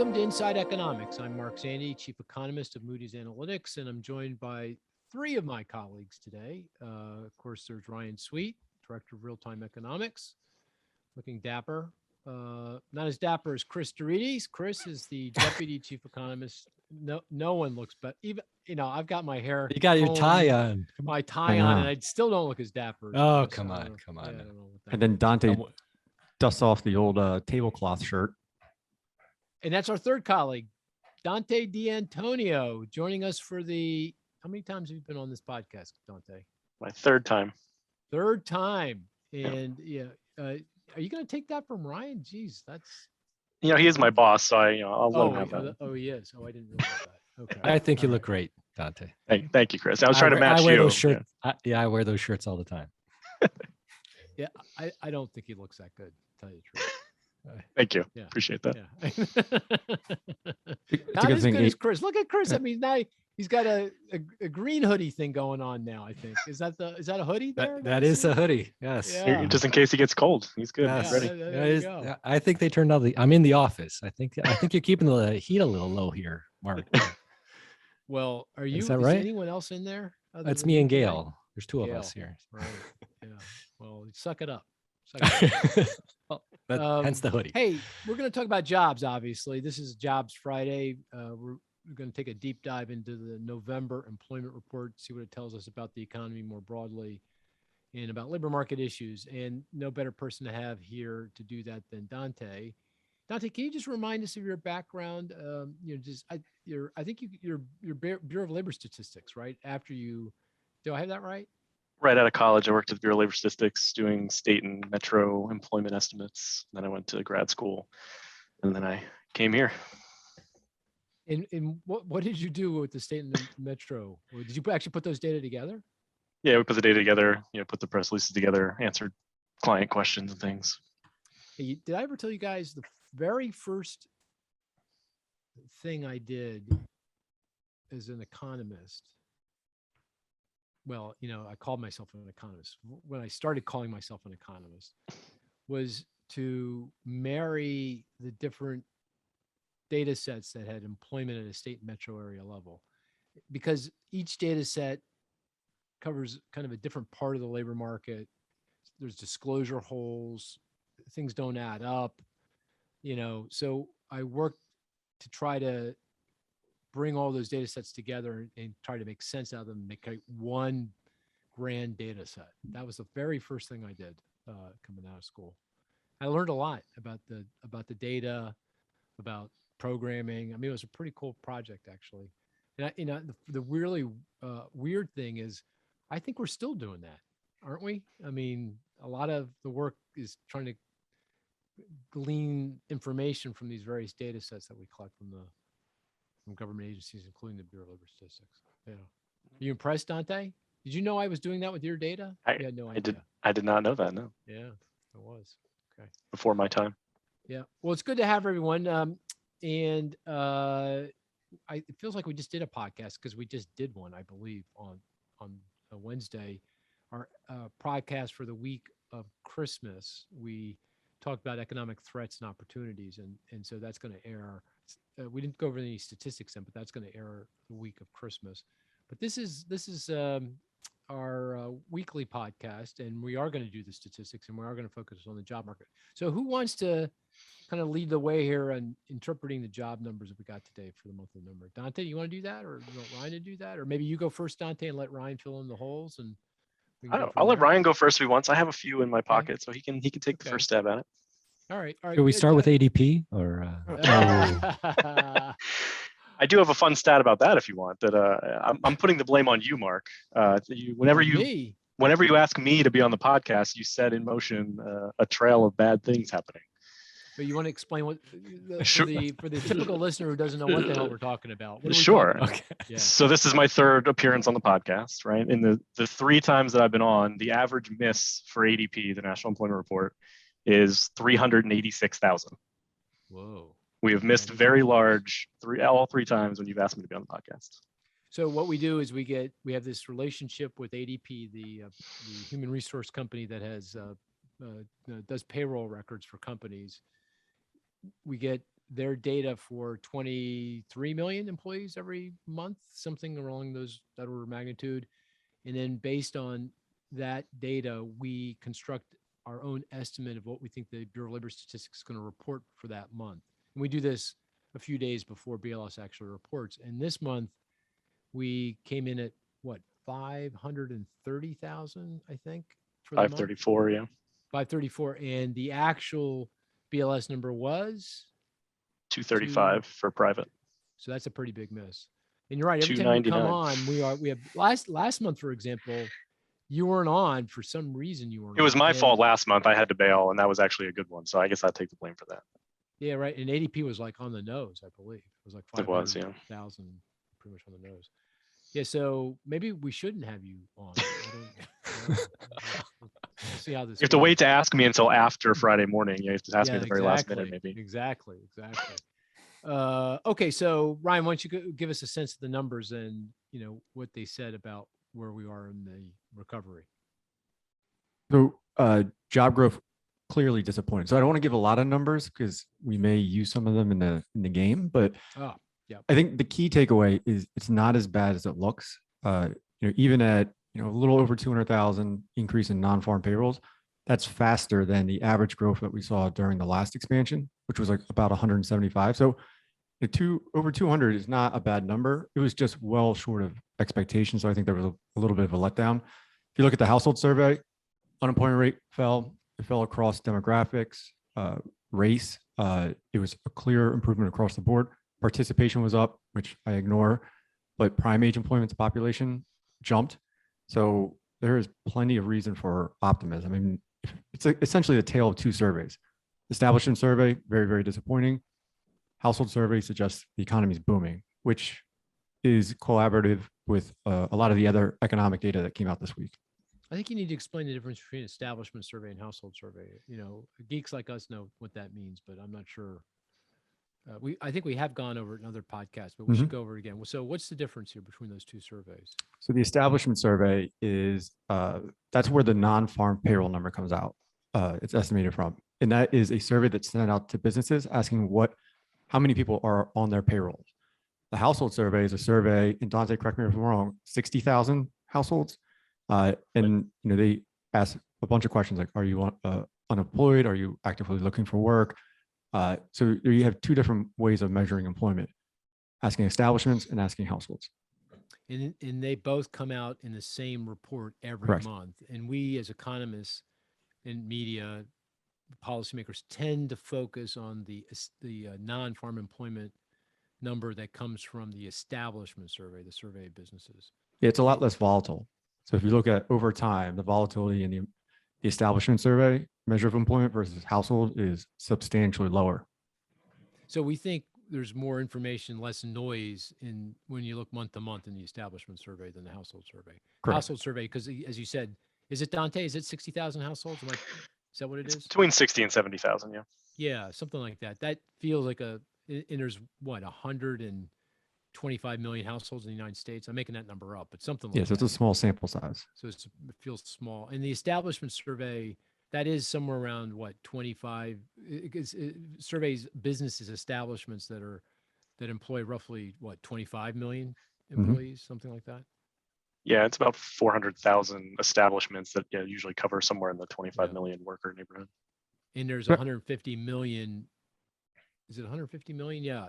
Welcome to Inside Economics. I'm Mark Zandi, Chief Economist of Moodys Analytics, and I'm joined by three of my colleagues today. Of course, there's Ryan Sweet, Director of Real-Time Economics, looking dapper. Not as dapper as Cris. Cris is the Deputy Chief Economist. No one looks better. Even, I've got my hair. You got your tie on. My tie on, and I still don't look as dapper. Oh, come on. Yeah, I don't know what that And then Dante Um, dusts off the old tablecloth shirt. And that's our third colleague, Dante DeAntonio, joining us for the, how many times have you been on this podcast, Dante? My third time. Third time. And are you going to take that from Ryan? Geez, that's. He is my boss, so I'll let him have that. Oh, he is. Oh, I didn't realize that. Okay. I think you look great, Dante. Thank you, Cris. I was trying to match I wear you. those shirts. I wear those shirts all the time. Yeah, I don't think he looks that good, to tell you the truth. Thank you. Yeah. Appreciate that. Yeah. It's Not a good as thing good as Cris. Look at Cris. I mean, now he's got a green hoodie thing going on now, I think. Is that a hoodie there? That is a hoodie. Yes. Yeah. Just in case he gets cold. He's good. Yes. He's ready. There you go. I think they turned out I'm in the office. I think you're keeping the heat a little low here, Mark. Well, are you? Is that right? Anyone else in there? That's me and Gail. There's two of Gail. us here. Right. Yeah. Well, suck it up. Suck it up. Hence the hoodie. Hey, we're going to talk about jobs, obviously. This is Jobs Friday. We're going to take a deep dive into the November employment report, see what it tells us about the economy more broadly and about labor market issues. And no better person to have here to do that than Dante. Dante, can you just remind us of your background? I think you're Bureau of Labor Statistics, right? Do I have that right? Right out of college, I worked at the Bureau of Labor Statistics doing state and metro employment estimates. Then I went to grad school, and then I came here. And what did you do with the state and the metro? Or did you actually put those data together? Yeah, we put the data together, put the press releases together, answered client questions and things. Hey, did I ever tell you guys the very first thing I did as an economist? Well, I called myself an economist. When I started calling myself an economist was to marry the different data sets that had employment at a state and metro area level, because each data set covers kind of a different part of the labor market. There's disclosure holes, things don't add up, so I worked to try to bring all those data sets together and try to make sense out of them and make one grand data set. That was the very first thing I did coming out of school. I learned a lot about the data, about programming. I mean, it was a pretty cool project, actually. And the really weird thing is, I think we're still doing that, aren't we? I mean, a lot of the work is trying to glean information from these various data sets that we collect from government agencies, including the Bureau of Labor Statistics. Yeah. Are you impressed, Dante? Did you know I was doing that with your data? I had no idea. I did not know that, no. Yeah, it was. Okay. Before my time. Yeah. Well, it's good to have everyone. It feels like we just did a podcast because we just did one, I believe, on a Wednesday. Our podcast for the week of Christmas, we talked about economic threats and opportunities, and so that's going to air. We didn't go over any statistics then, but that's going to air the week of Christmas. But this is our weekly podcast, and we are going to do the statistics, and we are going to focus on the job market. So who wants to kind of lead the way here on interpreting the job numbers that we got today for the month of November? Dante, you want to do that, or you want Ryan to do that, or maybe you go first, Dante, and let Ryan fill in the holes, and I'll let Ryan go first if he wants. I have a few in my pocket, so he can take the first stab at it. All right. Should we start with ADP or? I do have a fun stat about that if you want. That I'm putting the blame on you, Mark. Whenever you ask me to be on the podcast, you set in motion a trail of bad things happening. But you want to explain what for the typical listener who doesn't know what the hell we're talking about? Sure. Okay. Yeah. So this is my third appearance on the podcast, right? In the three times that I've been on, the average miss for ADP, the National Employment Report, is 386,000. Whoa. We have missed very large all three times when you've asked me to be on the podcast. So what we do is we have this relationship with ADP, the human resource company that has does payroll records for companies. We get their data for 23 million employees every month, something along that order of magnitude. And then based on that data, we construct our own estimate of what we think the Bureau of Labor Statistics is going to report for that month. And we do this a few days before BLS actually reports. And this month, we came in at what, 530,000, I think, for the month? 534, yeah. 534. And the actual BLS number was 235 for private. So that's a pretty big miss. And you're right. Every time you come 299. on, we have last month, for example, you weren't on for some reason. You weren't. It was on. my And- fault last month. I had to bail, and that was actually a good one. So I guess I'll take the blame for that. Yeah, right. And ADP was like on the nose, I believe. It was like It was, yeah. 500,000, pretty much on the nose. Yeah. So maybe we shouldn't have you on. We'll see how this. You have to goes. wait to ask me until after Friday morning. You have to ask me Yeah, at the very last minute, exactly, maybe. Exactly. Okay, so Ryan, why don't you give us a sense of the numbers and what they said about where we are in the recovery? So job growth clearly disappointing. So I don't want to give a lot of numbers because we may use some of them in the game, but I think the key takeaway is it's not as bad as it looks. Even at a little over 200,000 increase in non-farm payrolls, that's faster than the average growth that we saw during the last expansion, which was like about 175. So over 200 is not a bad number. It was just well short of expectations. So I think there was a little bit of a letdown. If you look at the household survey, unemployment rate fell. It fell across demographics, race. It was a clear improvement across the board. Participation was up, which I ignore, but prime age employment to population jumped. So there is plenty of reason for optimism. I mean, it's essentially the tale of two surveys. Establishment survey, very, very disappointing. Household survey suggests the economy is booming, which is collaborative with a lot of the other economic data that came out this week. I think you need to explain the difference between establishment survey and household survey. Geeks like us know what that means, but I'm not sure. I think we have gone over it in other podcasts, but we should go over it again. So what's the difference here between those two surveys? So the establishment survey is, that's where the non-farm payroll number comes out. It's estimated from, and that is a survey that's sent out to businesses asking how many people are on their payrolls. The household survey is a survey, and Dante, correct me if I'm wrong, 60,000 households. And they ask a bunch of questions like, are you unemployed? Are you actively looking for work? So there you have two different ways of measuring employment, asking establishments and asking households. And they both come out in the same report every Correct. month. And we as economists and media policymakers tend to focus on the non-farm employment number that comes from the establishment survey, the survey of businesses. It's a lot less volatile. So if you look at over time, the volatility in the establishment survey measure of employment versus household is substantially lower. So we think there's more information, less noise when you look month to month in the establishment survey than the household survey. Correct. Household survey, because as you said, is it Dante? Is it 60,000 households? Is that what it is? Between 60 and 70,000, yeah. Yeah, something like that. That feels like and there's 125 million households in the United States. I'm making that number up, but something like Yes, that. it's a small sample size. So it feels small. And the establishment survey, that is somewhere around 25. It surveys businesses, establishments that employ roughly 25 million employees, something like that. Yeah, it's about 400,000 establishments that usually cover somewhere in the 25 million worker neighborhood. And there's 150 million. Is it 150 million? Yeah,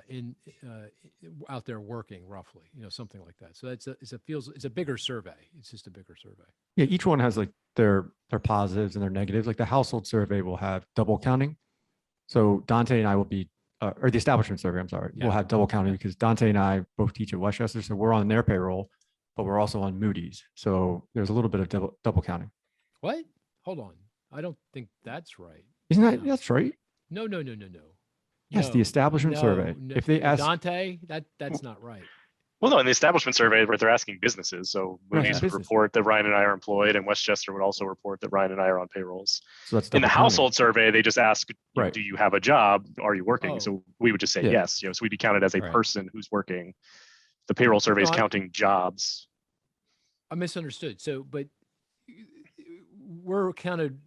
out there working roughly, something like that. So it's a bigger survey. It's just a bigger survey. Yeah, each one has like their positives and their negatives. Like the household survey will have double counting. So Dante and I will be, or the establishment survey, I'm sorry, will have double counting because Dante and I both teach at Westchester. So we're on their payroll, but we're also on Moody's. So there's a little bit of double counting. What? Hold on. I don't think that's right. Isn't that, that's right? No. Yes, the establishment survey. If they ask Dante, that's not right. Well, no, in the establishment survey, they're asking businesses. So Moody's would report that Ryan and I are employed, and Westchester would also report that Ryan and I are on payrolls. So that's in the double household survey, they just ask, Right. do you have a job? Are you working? Oh. So we would just say Yeah. yes. So we'd be counted as a Right. person who's working. The payroll survey is No, counting jobs. I misunderstood. So, but we're counted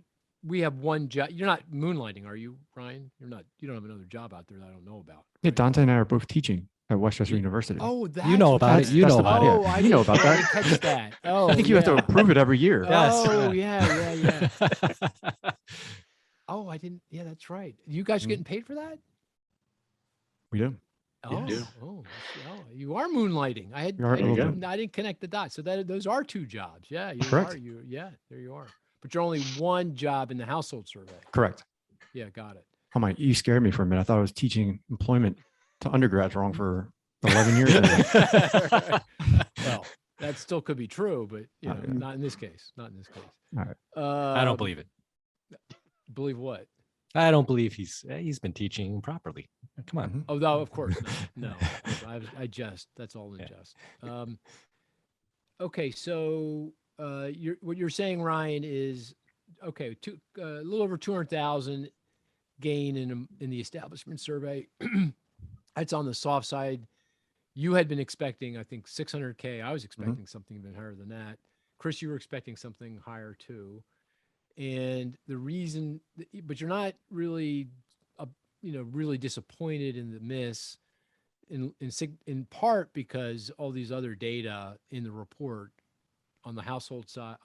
we have one job. You're not moonlighting, are you, Ryan? You're not. You don't have another job out there that I don't know about. Yeah, right? Dante and I are both teaching at Westchester You- University. Oh, that's You know what about that it. You is. know about it. Oh, I You know didn't- about I that. didn't catch that. Oh, I think you have to yeah. approve it every year. Yes. Oh, yeah. yeah. Oh, I didn't. Yeah, that's right. You guys Mhm. getting paid for that? We do. Oh, Yes. oh, you are moonlighting. I had, We are I, a little didn't, bit. I didn't connect the dots. So those are two jobs. Yeah, you Correct. are. Yeah, there you are. But you're only one job in the household survey. Correct. Yeah, got it. Oh my, you scared me for a minute. I thought I was teaching employment to undergrads wrong for 11 years. Well, that still could be true, but Yeah. not in this case. Not in this case. All right. I don't believe it. Believe what? I don't believe he's been teaching properly. Come on. Mhm. Oh, no, of course no. I jest. That's all in Yeah. jest. Okay, so what you're saying, Ryan, is okay. A little over 200,000 gain in the establishment survey. That's on the soft side. You had been expecting, I think, 600K. I was expecting something even higher than that. Chris, you were expecting something higher too. And the reason, but you're not really, really disappointed in the miss, in part because all these other data in the report on the household side,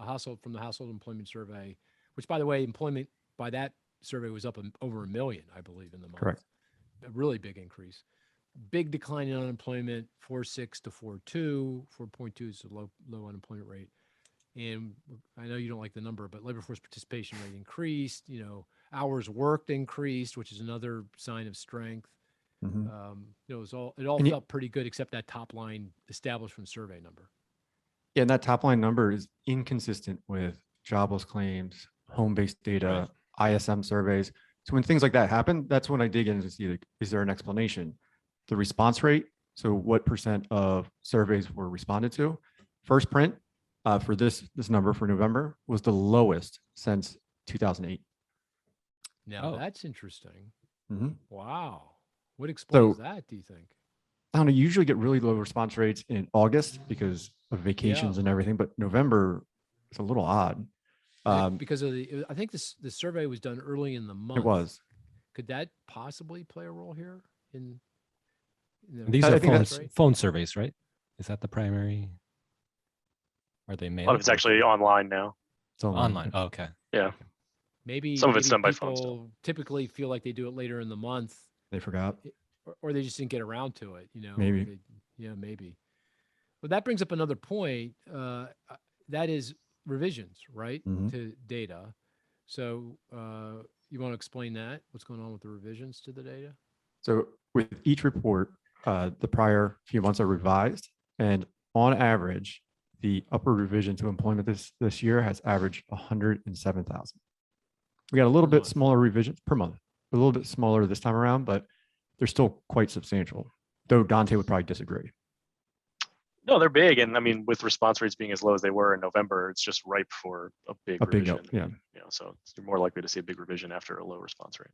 from the household employment survey, which, by the way, employment by that survey was up over 1 million, I believe, in the month. Correct. A really big increase. Big decline in unemployment, 4.6 to 4.2. 4.2 is a low unemployment rate. And I know you don't like the number, but labor force participation rate increased. Hours worked increased, which is another sign of strength. Mhm. It all And felt pretty good, except that top line establishment survey number. Yeah, and that top line number is inconsistent with jobless claims, home-based data, ISM surveys. So when things like that happen, that's when I dig in to see, like, is there an explanation? The response rate, so what percent of surveys were responded to? First print for this number for November was the lowest since 2008. Now Oh. that's interesting. Mhm. Wow. What explains that, do you think? I don't know, you usually get really low response rates in August because of vacations and everything, but November is a little odd. Because of I think the survey was done early in the month. It was. Could that possibly play a role here in the These I are think phone surveys, right? Is that the primary? Are they A mailed? lot of it's actually online now. It's online. Online. Oh, okay. Yeah. Maybe Some of it's maybe done by phone people still. typically feel like they do it later in the month, They forgot. or they just didn't get around to it. Maybe. Maybe. Well, that brings up another point. That is revisions, right, Mhm. to data. So you want to explain that? What's going on with the revisions to the data? So with each report, the prior few months are revised, and on average, the upward revision to employment this year has averaged 107,000. We got a little Per bit month. smaller revisions per month, a little bit smaller this time around, but they're still quite substantial. Though Dante would probably disagree. No, they're big, and I mean, with response rates being as low as they were in November, it's just ripe for a big A big revision. up, yeah. So you're more likely to see a big revision after a low response rate.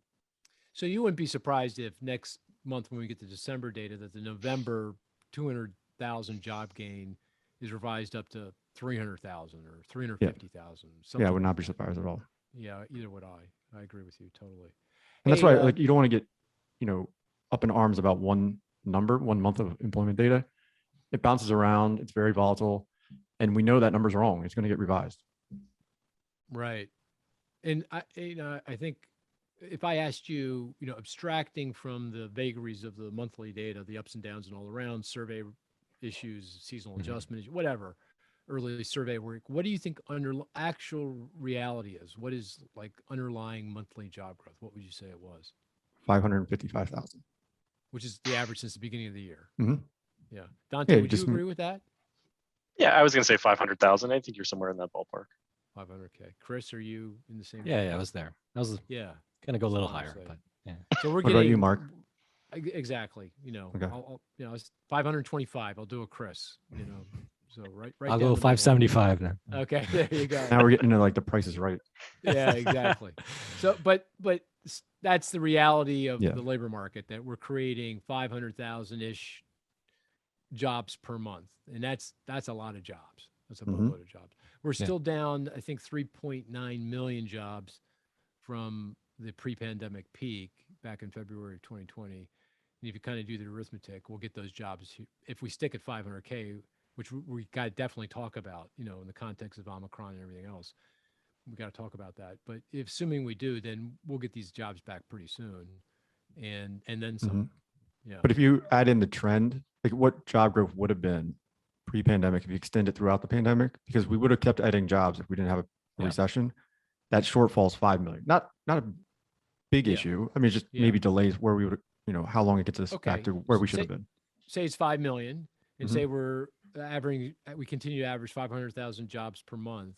So you wouldn't be surprised if next month, when we get the December data, that the November 200,000 job gain is revised up to 300,000 or 350,000. Yeah, I would not be surprised at all. Yeah, either would I. I agree with you totally. And that's Hey, why, like, you don't want to get, up in arms about one month of employment data. It bounces around. It's very volatile, and we know that number's wrong. It's going to get revised. Right. And I think if I asked you, abstracting from the vagaries of the monthly data, the ups and downs and all around, survey issues, seasonal adjustment, whatever, early survey work, what do you think actual reality is? What is like underlying monthly job growth? What would you say it was? 555,000. Which is the average since the beginning of the year. Mhm. Yeah. Dante, Yeah, would you just agree with that? Yeah, I was going to say 500,000. I think you're somewhere in that ballpark. 500K. Chris, are you in the same? Yeah, I was there. I was Yeah. gonna go a little That's what higher, I'm saying. but yeah. So we're What getting. about you, Mark? Exactly. Okay. I'll it's 525. I'll do a Chris. So right. I'll down go the middle. 575 then. Okay, there you go. Now we're getting into like the Price is Right. Yeah, exactly. So, but that's the reality of Yeah. the labor market, that we're creating 500,000-ish jobs per month, and that's a lot of jobs. That's a Mhm. boatload of jobs. We're still down, I think, 3.9 million jobs from the pre-pandemic peak back in February of 2020. And if you kind of do the arithmetic, we'll get those jobs. If we stick at 500K, which we got to definitely talk about, in the context of Omicron and everything else, we got to talk about that. But assuming we do, then we'll get these jobs back pretty soon, and then some. Mm-hmm. Yeah. But if you add in the trend, like what job growth would have been pre-pandemic if you extend it throughout the pandemic, because we would have kept adding jobs if we didn't have a recession, that shortfall is 5 million. Not a big issue. I mean, just maybe delays where we would, how long it gets us back to where we should have been. Say it's 5 million, and say we continue to average 500,000 jobs per month.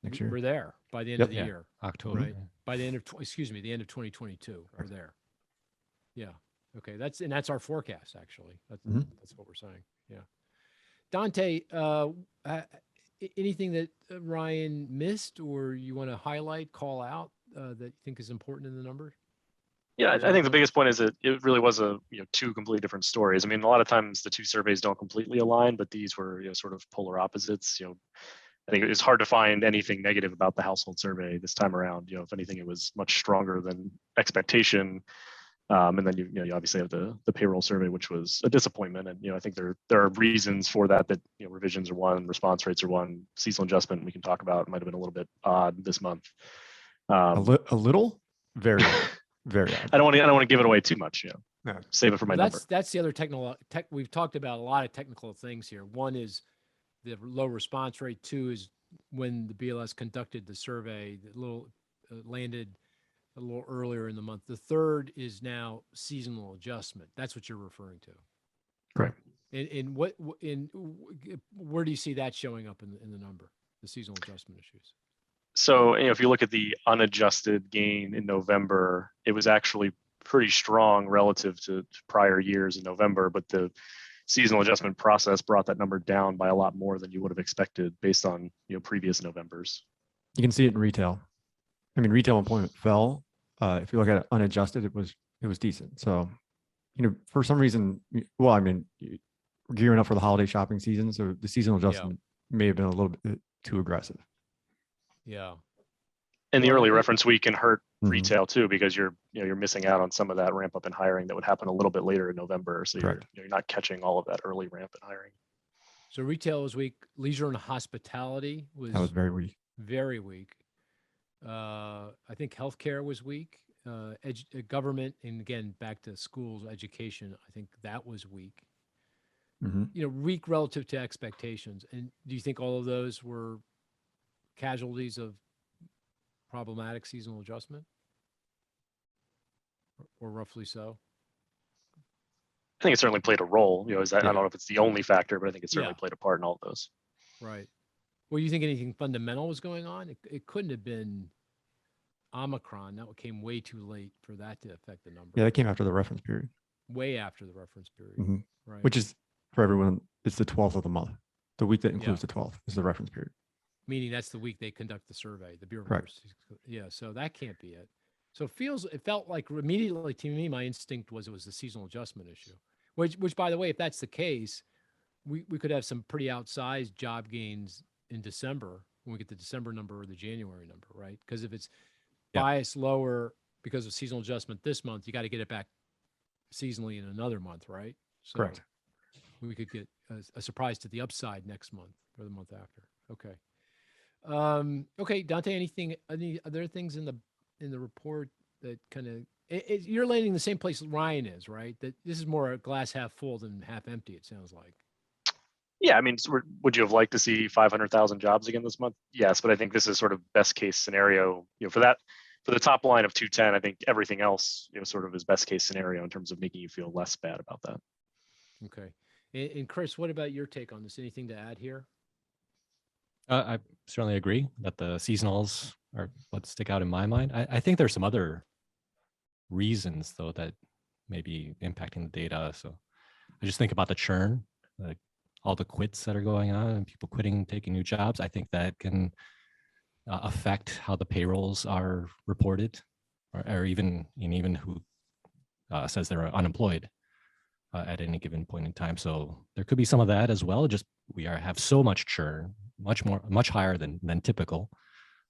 Next year. We're there by the end of the year. October. Right. By the end of, the end of 2022, we're there. Yeah. Okay. That's our forecast, actually. That's what we're saying. Yeah. Dante, anything that Ryan missed or you want to highlight, call out that you think is important in the numbers? Yeah, I think the biggest point is that it really was two completely different stories. I mean, a lot of times the two surveys don't completely align, but these were sort of polar opposites. I think it's hard to find anything negative about the household survey this time around. If anything, it was much stronger than expectation. And then you obviously have the payroll survey, which was a disappointment. And I think there are reasons for that. Revisions are one, response rates are one, seasonal adjustment we can talk about might have been a little bit odd this month. A little, very, very odd. I don't want to give it away too much. No. Save it for my number. That's the other we've talked about a lot of technical things here. One is the low response rate. Two is when the BLS conducted the survey, landed a little earlier in the month. The third is now seasonal adjustment. That's what you're referring to. Correct. And where do you see that showing up in the number, the seasonal adjustment issues? So if you look at the unadjusted gain in November, it was actually pretty strong relative to prior years in November, but the seasonal adjustment process brought that number down by a lot more than you would have expected based on previous Novembers. You can see it in retail. I mean, retail employment fell. If you look at it unadjusted, it was decent. So, for some reason, we're gearing up for the holiday shopping season, so the seasonal adjustment may have been a little bit too aggressive. Yeah. And the early reference week can hurt retail too, because you're missing out on some of that ramp up in hiring that would happen a little bit later in November. So you're not catching all of that early ramp in hiring. So retail was weak. Leisure and hospitality was very weak. Very weak. I think healthcare was weak. Government, and again, back to schools, education, I think that was weak. Weak relative to expectations. And do you think all of those were casualties of problematic seasonal adjustment, or roughly so? I think it certainly played a role. I don't know if it's the only factor, but I think it certainly played a part in all of those. Right. Well, you think anything fundamental was going on? It couldn't have been Omicron. That came way too late for that to affect the number. Yeah, that came after the reference period. Way after the reference period. Right. Which is, for everyone, it's the 12th of the month. The week that includes the 12th is the reference period. Meaning that's the week they conduct the survey, the Bureau of Correct. Yeah, so that can't be it. So it felt like immediately to me, my instinct was it was the seasonal adjustment issue. Which by the way, if that's the case, we could have some pretty outsized job gains in December when we get the December number or the January number, right? Because if it's biased lower because of seasonal adjustment this month, you got to get it back seasonally in another month, right? So Correct. We could get a surprise to the upside next month or the month after. Okay. Okay, Dante, any other things in the report that kind of, you're landing in the same place Ryan is, right? That this is more a glass half full than half empty, it sounds like. Yeah, I mean, would you have liked to see 500,000 jobs again this month? Yes, but I think this is sort of best case scenario. For the top line of 210, I think everything else, sort of is best case scenario in terms of making you feel less bad about that. Okay, and Cris, what about your take on this? Anything to add here? I certainly agree that the seasonals are what stick out in my mind. I think there's some other reasons though that may be impacting the data. So I just think about the churn, like all the quits that are going on and people quitting, taking new jobs. I think that can affect how the payrolls are reported, or even who says they're unemployed at any given point in time. So there could be some of that as well. Just have so much churn, much higher than typical,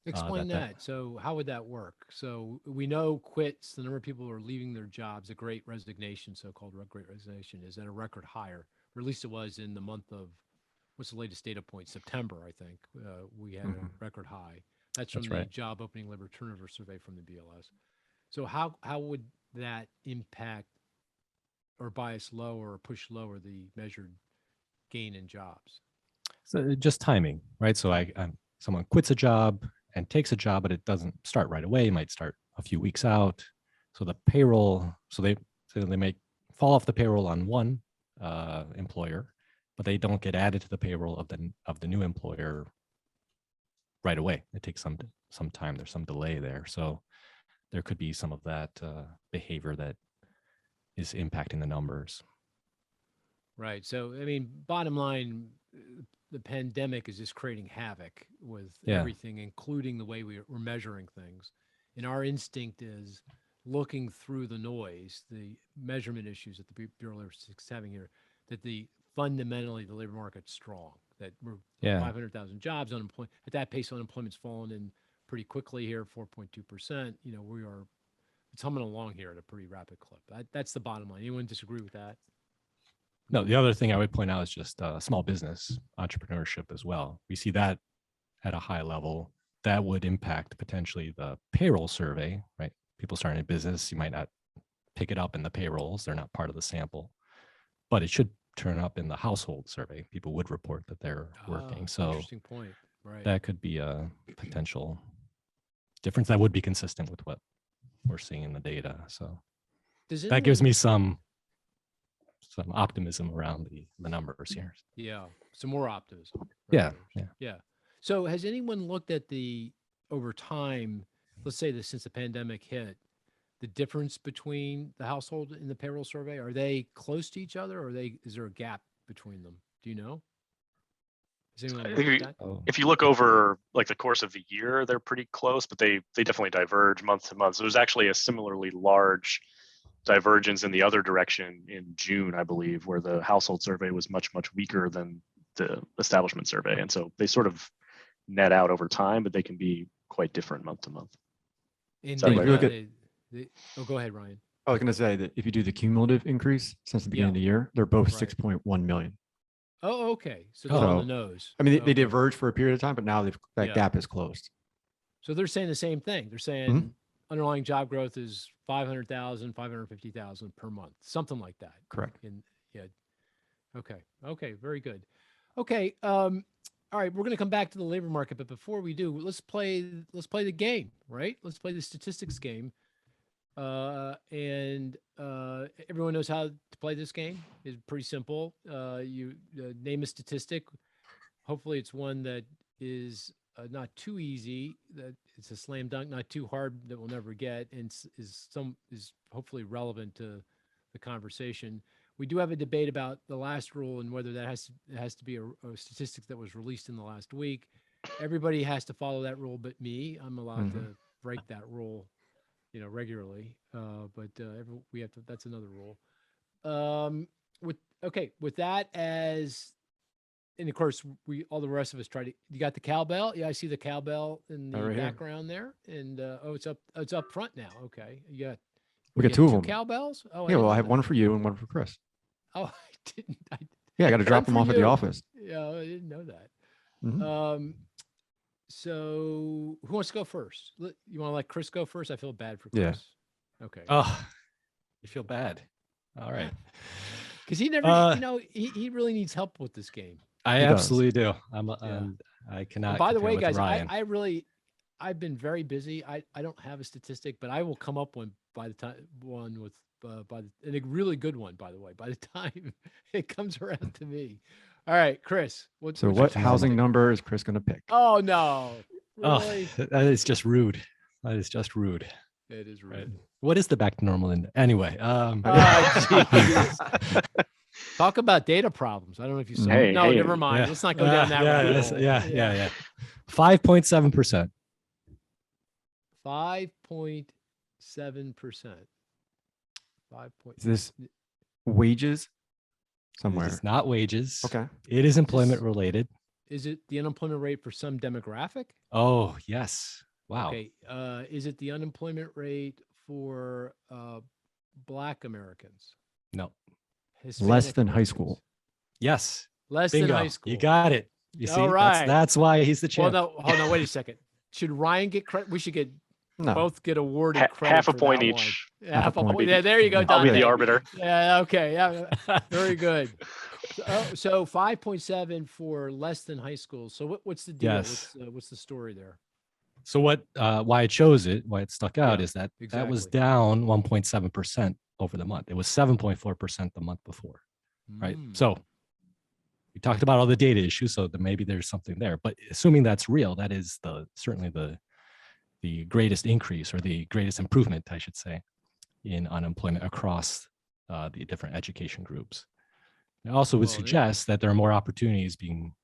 Explain that. So how would that work? So we know quits, the number of people who are leaving their jobs, the great resignation, so-called great resignation, is at a record higher, or at least it was in the month of, what's the latest data point? September, I think. We had a record high. That's from the job opening labor turnover survey from the BLS. So how would that impact or bias lower or push lower the measured gain in jobs? So just timing, right? So someone quits a job and takes a job, but it doesn't start right away. It might start a few weeks out. So the payroll, they may fall off the payroll on one employer, but they don't get added to the payroll of the new employer right away. It takes some time. There's some delay there. So there could be some of that behavior that is impacting the numbers. Right. So, I mean, bottom line, the pandemic is just creating havoc with everything, including the way we're measuring things. And our instinct is looking through the noise, the measurement issues that the Bureau of Labor Statistics is having here, that fundamentally the labor market's strong, that we're 500,000 jobs, unemployment at that pace, unemployment's fallen in pretty quickly here, 4.2%. It's humming along here at a pretty rapid clip. That's the bottom line. Anyone disagree with that? No, the other thing I would point out is just small business entrepreneurship as well. We see that at a high level. That would impact potentially the payroll survey, right? People starting a business, you might not pick it up in the payrolls. They're not part of the sample, but it should turn up in the household survey. People would report that they're working. So interesting point. Right. That could be a potential difference that would be consistent with what we're seeing in the data. So that gives me some optimism around the numbers here. Yeah, some more optimism. Right? Yeah. So has anyone looked at over time, let's say since the pandemic hit, the difference between the household and the payroll survey? Are they close to each other, or is there a gap between them? Do you know? Has anyone looked at that? If you look over like the course of the year, they're pretty close, but they definitely diverge month to month. So there's actually a similarly large divergence in the other direction in June, I believe, where the household survey was much weaker than the establishment survey. And so they sort of net out over time, but they can be quite different month to month. Go ahead, Ryan. I was going to say that if you do the cumulative increase since the beginning of the year, they're both 6.1 million. Oh, okay. So they're on the nose. I mean, they diverged for a period of time, but now that gap is closed. So they're saying the same thing. They're saying underlying job growth is 500,000, 550,000 per month, something like that. Correct. Okay. Very good. Okay. All right. We're going to come back to the labor market, but before we do, let's play the game, right? Let's play the statistics game. And everyone knows how to play this game. It's pretty simple. You name a statistic. Hopefully it's one that is not too easy, that it's a slam dunk, not too hard that we'll never get, and is hopefully relevant to the conversation. We do have a debate about the last rule and whether that has to be a statistic that was released in the last week. Everybody has to follow that rule but me. I'm allowed to break that rule regularly, but we have to. That's another rule. With that as, and of course all the rest of us try to. You got the cowbell? Yeah, I see the cowbell in the background there, and it's up front now. Okay, we got two of them. Cowbells? Oh, yeah. Well, I have one for you and one for Cris. Oh, I didn't. I got to drop them off at the office. Yeah, I didn't know that. So who wants to go first? You want to let Cris go first? I feel bad for Cris. Yeah. Okay. Oh, you feel bad. All right. Because he never, he really needs help with this game. I absolutely do. I cannot. And by the way, guys, Ryan. I've been very busy. I don't have a statistic, but I will come up and a really good one, by the way, by the time it comes around to me. All right, Cris. What housing number is Cris going to pick? Oh, no. Really? Oh, that is just rude. It is rude. Right. What is the back to normal? Anyway. Talk about data problems. I don't know if you saw. Never mind. Yeah. Let's not go down that road. Yeah. 5.7%. 5.7%. Is this wages? Somewhere. It's not wages. Okay. It is employment related. Is it the unemployment rate for some demographic? Oh, yes. Wow. Okay. Is it the unemployment rate for Black Americans? No. Less Hispanic than high Americans? school. Yes. Less Bingo. than high school. You got it. You see, All right. that's why he's the Well, champ. no, hold on, wait a second. Should Ryan get credit? We should get No. both get awarded credit half a for point that each. one. Half a Half a point. point. Yeah, there you go, I'll I'll be Dante. the arbiter. Yeah. Okay. Yeah. Very good. So 5.7 for less than high school. So what's the deal? Yes. What's the story there? So why it chose it, why it stuck out Yeah, is that that was exactly. down 1.7% over the month. It was 7.4% the month before, right? Mm. So we talked about all the data issues, so that maybe there's something there. But assuming that's real, that is certainly the greatest increase or the greatest improvement, I should say, in unemployment across the different education groups. It also would Well, suggest that there are more opportunities being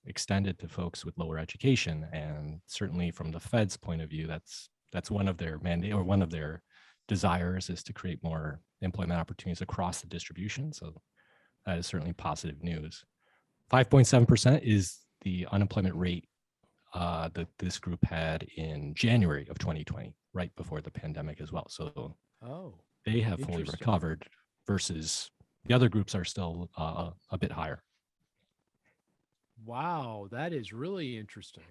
extended to folks with lower education, and certainly from the Fed's point of view, that's one of their mandate or one of their desires is to create more employment opportunities across the distribution. So that is certainly positive news. 5.7% is the unemployment rate that this group had in January of 2020, right before the pandemic as well. So they have fully interesting. recovered versus the other groups are still a bit higher. Wow, that is really interesting.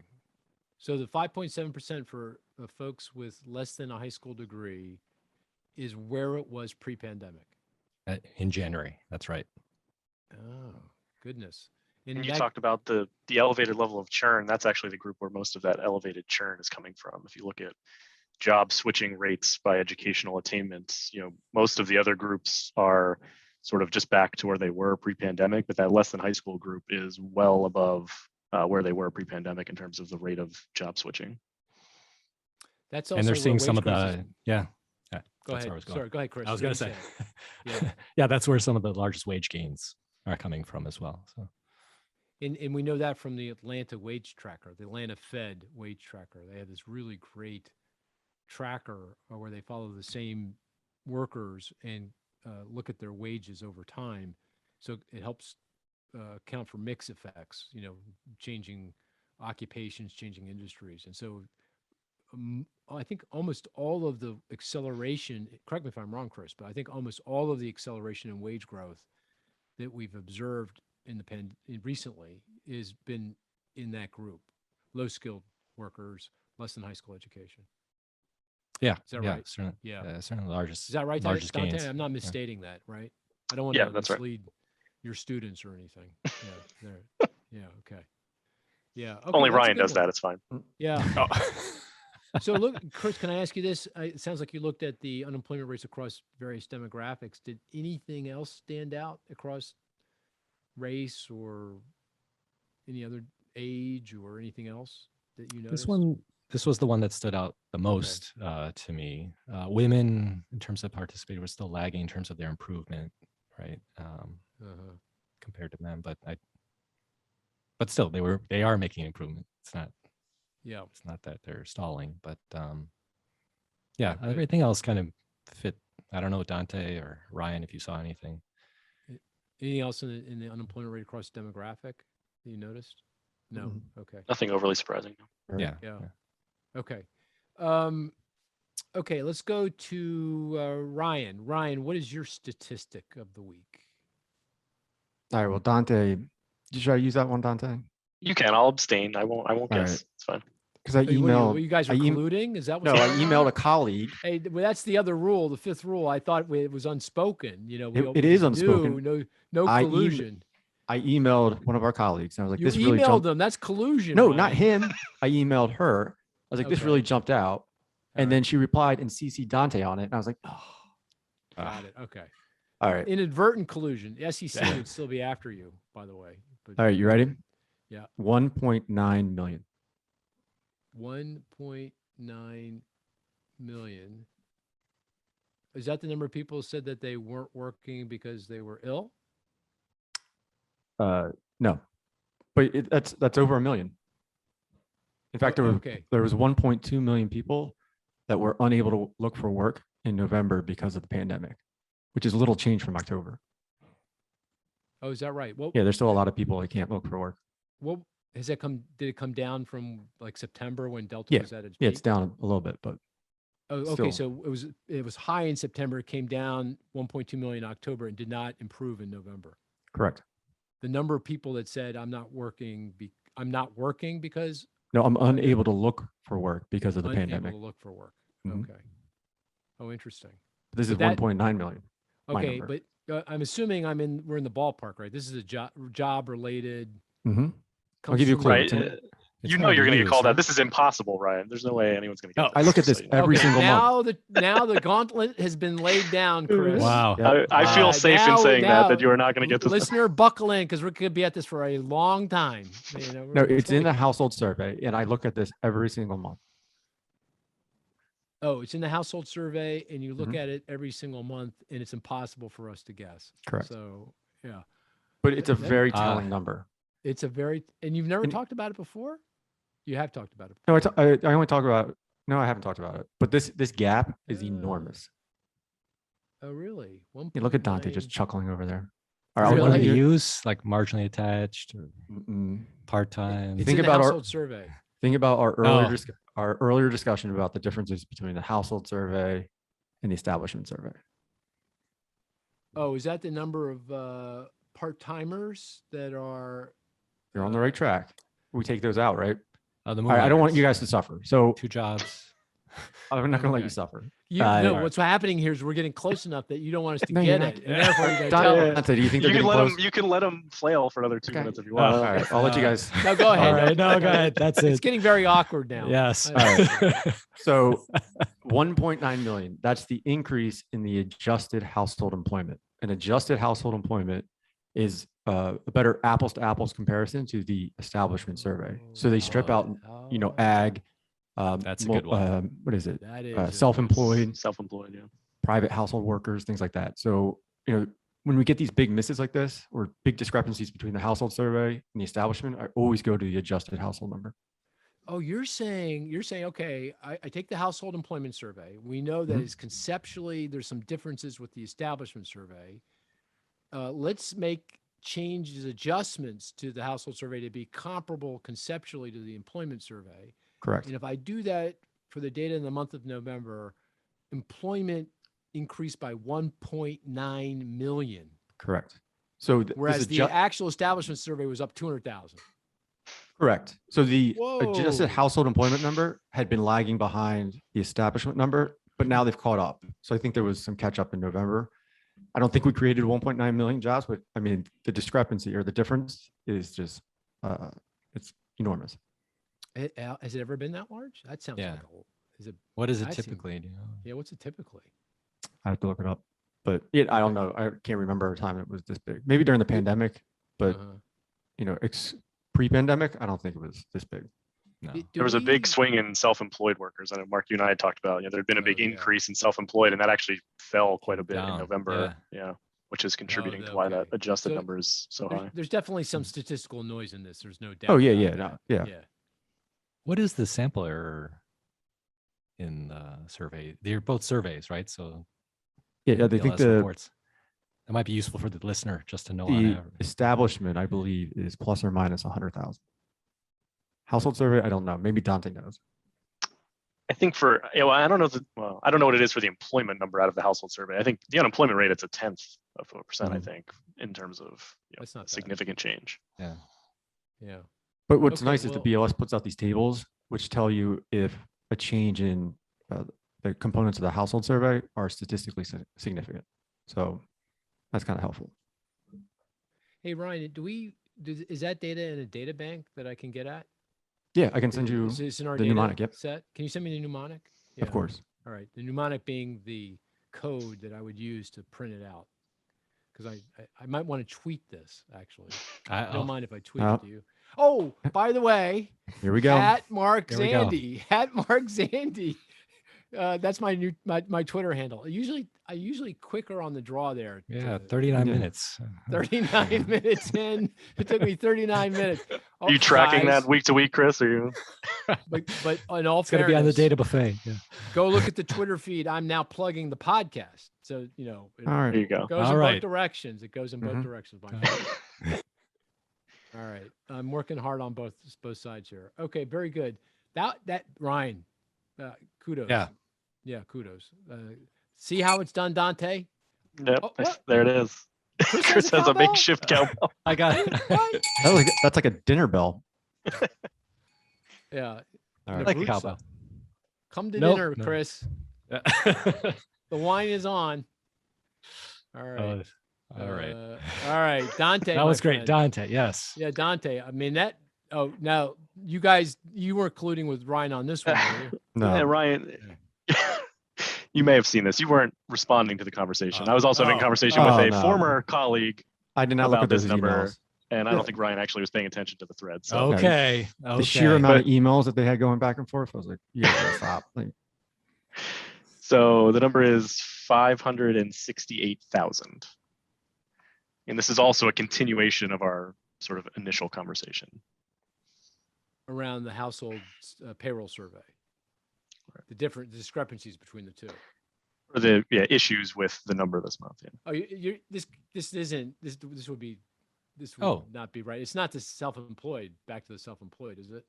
So the 5.7% for folks with less than a high school degree is where it was pre-pandemic. In January, that's right. Oh, goodness. And you talked about the elevated level of churn. That's actually the group where most of that elevated churn is coming from. If you look at job switching rates by educational attainment, most of the other groups are sort of just back to where they were pre-pandemic, but that less than high school group is well above where they were pre-pandemic in terms of the rate of job switching. That's also and they're where seeing some wage of growth is- the yeah. Go ahead. Sorry, go ahead, Chris. I was going to say, Yeah. yeah, that's where some of the largest wage gains are coming from as well. So, and we know that from the Atlanta wage tracker, the Atlanta Fed wage tracker. They have this really great tracker where they follow the same workers and look at their wages over time. So it helps account for mix effects, changing occupations, changing industries. And so I think almost all of the acceleration, correct me if I'm wrong, Chris, but I think almost all of the acceleration in wage growth that we've observed in recently has been in that group, low skilled workers, less than high school education. Yeah, is that yeah, right? Certainly, certainly the largest. Is that right, largest Dante? gains. I'm not misstating that, right? I don't want to mislead your students or anything. Yeah. Okay. Yeah. Okay, Only Ryan does that. It's fine. Yeah. So look, Chris, can I ask you this? It sounds like you looked at the unemployment rates across various demographics. Did anything else stand out across race or any other age or anything else that you noticed? This was the one that stood out the most to me. Women, in terms of participating, were still lagging in terms of their improvement, right? Compared to men, but still, they are making improvement. It's not. Yeah, it's not that they're stalling, but everything else kind of fit. I don't know, Dante or Ryan, if you saw anything. Anything else in the unemployment rate across demographic that you noticed? No. Mm-hmm. Okay. Nothing overly surprising. Yeah. Okay. Okay, let's go to Ryan. Ryan, what is your statistic of the week? All right. Well, Dante, should I use that one, Dante? You can. I'll abstain. I won't guess. Right. It's fine. Because I emailed. You guys are colluding? Is that no? what's I going emailed on? a colleague. Hey, well, that's the other rule, the fifth rule. I thought it was unspoken. It is unspoken. No collusion. I emailed one of our colleagues. And I was like, You "This really emailed jumped." them. That's collusion. No, Ryan. not him. I emailed her. I was like, "This really jumped out," and then she replied and CC'd Dante on it. And I was like, "Oh, got it. Okay. All right. Inadvertent collusion. The SEC would still be after you, by the way. But, all right, you ready?" Yeah. 1.9 million. 1.9 million. Is that the number of people who said that they weren't working because they were ill? No, but that's over a million. In fact, there was 1.2 million people that were unable to look for work in November because of the pandemic, which is a little change from October. Oh, is that right? Well, yeah, there's still a lot of people that can't look for work. Did it come down from like September when Delta Yeah. was at its Yeah, peak? it's down a little bit, but Oh, okay. still. So it was high in September, it came down 1.2 million in October and did not improve in November. correct. The number of people that said I'm not working because No, I'm unable to look for work because of the unable pandemic. to look for work. Mhm. Okay. Oh, interesting. This is But that- 1.9 million. my Okay, number. but I'm assuming we're in the ballpark, right? This is a job related. Mhm. I'll give you a clue. Right. It's in- It's You more know you're going to get news, call that. right? This is impossible, Ryan. There's no way anyone's going to get I look at this every single month. Now the gauntlet has been laid down, Chris. Wow. Yeah. I feel safe in saying now, that you are not going to get this. Listener, buckle in because we could be at this for a long time. You know, No, it's in the household survey, and I look at this every single month. Oh, it's in the household survey, and you look Mhm. at it every single month, and it's impossible for us to guess. Correct. So, yeah, But it's a That- very Ah. telling number. it's and you've never And- talked about it before? You have talked about it. No, Before. I only talk about. No, I haven't talked about it. But this gap is Ah. enormous. Oh, really? Yeah, look at Dante just 1.9. chuckling over there. Are All right, we I'll going let to you- use like marginally attached or Mm-mm. part-time? It's Think in the about our- household survey. Think about our Oh. earlier discussion about the differences between the household survey and the establishment survey. Oh, is that the number of part-timers that are? You're on the right track. We take those out, right? The All right, I don't want movers, you guys to suffer. So 2 jobs. I'm not going to let Okay. you suffer. No, All what's happening here is we're getting close enough that you don't want us to No, you're get not. it, and therefore you're going to tell us. Dante, do you think You they're can getting let close? him. You can let him flail for another 2 Okay. minutes if you Oh, want. All right, I'll let you guys. No, go ahead. All right, no, go ahead. That's It's it. getting very awkward now. Yes. So 1.9 million, that's the increase in the adjusted household employment. And adjusted household employment is a better apples to apples comparison to the establishment survey. So they strip out, ag, That's a good one. what is it? That is Self-employed, Self-employed, yeah. private household workers, things like that. So, when we get these big misses like this or big discrepancies between the household survey and the establishment, I always go to the adjusted household number. Oh, you're saying, okay, I take the household employment survey. We know that Mhm. is conceptually, there's some differences with the establishment survey. Let's make adjustments to the household survey to be comparable conceptually to the employment survey. Correct. And if I do that for the data in the month of November, employment increased by 1.9 million, Correct. So whereas the actual establishment survey was up 200,000. correct. So the adjusted Whoa. household employment number had been lagging behind the establishment number, but now they've caught up. So I think there was some catch up in November. I don't think we created 1.9 million jobs, but I mean, the discrepancy or the difference is just, it's enormous. Has it ever been that large? That sounds Yeah. like is it? What is it That seems- typically? Do you know? Yeah, what's it typically? I have to look it up, but I don't know. I can't remember a time it was this big. Maybe during the pandemic, but Uh-huh. pre-pandemic, I don't think it was this big. No. There was a big swing in self-employed workers. I know Mark, you and I had talked about, there had been a big Oh, yeah. increase in self-employed, and that actually fell quite a bit in Down, November. Yeah, which is contributing to okay. why that adjusted So number is so high. There's definitely some statistical noise in this. There's no doubt. Oh, yeah, about yeah, that. no, yeah. Yeah. What is the sample error in the survey? They're both surveys, right? So Yeah, they think BLS the reports. That might be useful for the listener just to know. on the average. establishment, I believe, is plus or minus 100,000. Household survey, I don't know. Maybe Dante knows. I think I don't know. I don't know what it is for the employment number out of the household survey. I think the unemployment rate, it's 1/10 of a percent, I Mhm. think, in terms of That's not bad. significant change. Yeah. Yeah. But what's Okay, nice is well- the BLS puts out these tables, which tell you if a change in the components of the household survey are statistically significant. So that's kind of helpful. Hey, Ryan, is that data in a data bank that I can get at? Yeah, I can send you Is this in our the data mnemonic. Yep, set? Can you send me the mnemonic? of Yeah. course. All right. The mnemonic being the code that I would use to print it out. Because I might want to tweet this, actually. I Oh, don't mind if I tweet Oh. it to you. Oh, by the way, Here we go. at Mark Here we go. Zandy. At Mark Zandy. That's my new my Twitter handle. I usually quicker on the draw there. yeah, to 39 Yeah. minutes. 39 minutes in. It took me 39 minutes. Are you tracking guys, that week to week, Chris? Are you? But in all It's going to be on the fairness, data buffet. Yeah. go look at the Twitter feed. I'm now plugging the podcast. So, it All There right. you go. goes All in right. both directions. It goes in both Mhm. directions. My friend. All right. right. I'm working hard on both sides here. Okay, very good. That Ryan, kudos. Yeah, kudos. See how it's done, Dante? Yep, Oh, what? there it is. Chris Chris has a cowbell? makeshift cowbell. I got it. What? That's like a dinner bell. Yeah. All right. Like a Abruzza. cowbell. Come to Nope, dinner, no. Chris. Yeah. The wine is on. All right. All right. All right. Dante. That my was great. friend. Dante, yes. Yeah, Dante. I mean, that. Oh, now you guys, you weren't colluding with Ryan on this one, were you? No. Yeah, Ryan, you may have seen this. You weren't responding to the conversation. I was also having a conversation with a no. former colleague I did not look about at those this number, emails. and I Yeah. don't think Ryan actually was paying attention to the thread. So Okay. The sheer amount But- of emails that they had going back and forth, I was like, you gotta stop. Like, So the number is 568,000. And this is also a continuation of our sort of initial conversation. Around the household payroll survey. The discrepancies between the two. Or the issues with the number this month. Yeah. Oh, this isn't this would Oh. not be right. It's not the self-employed. Back to the self-employed, is it?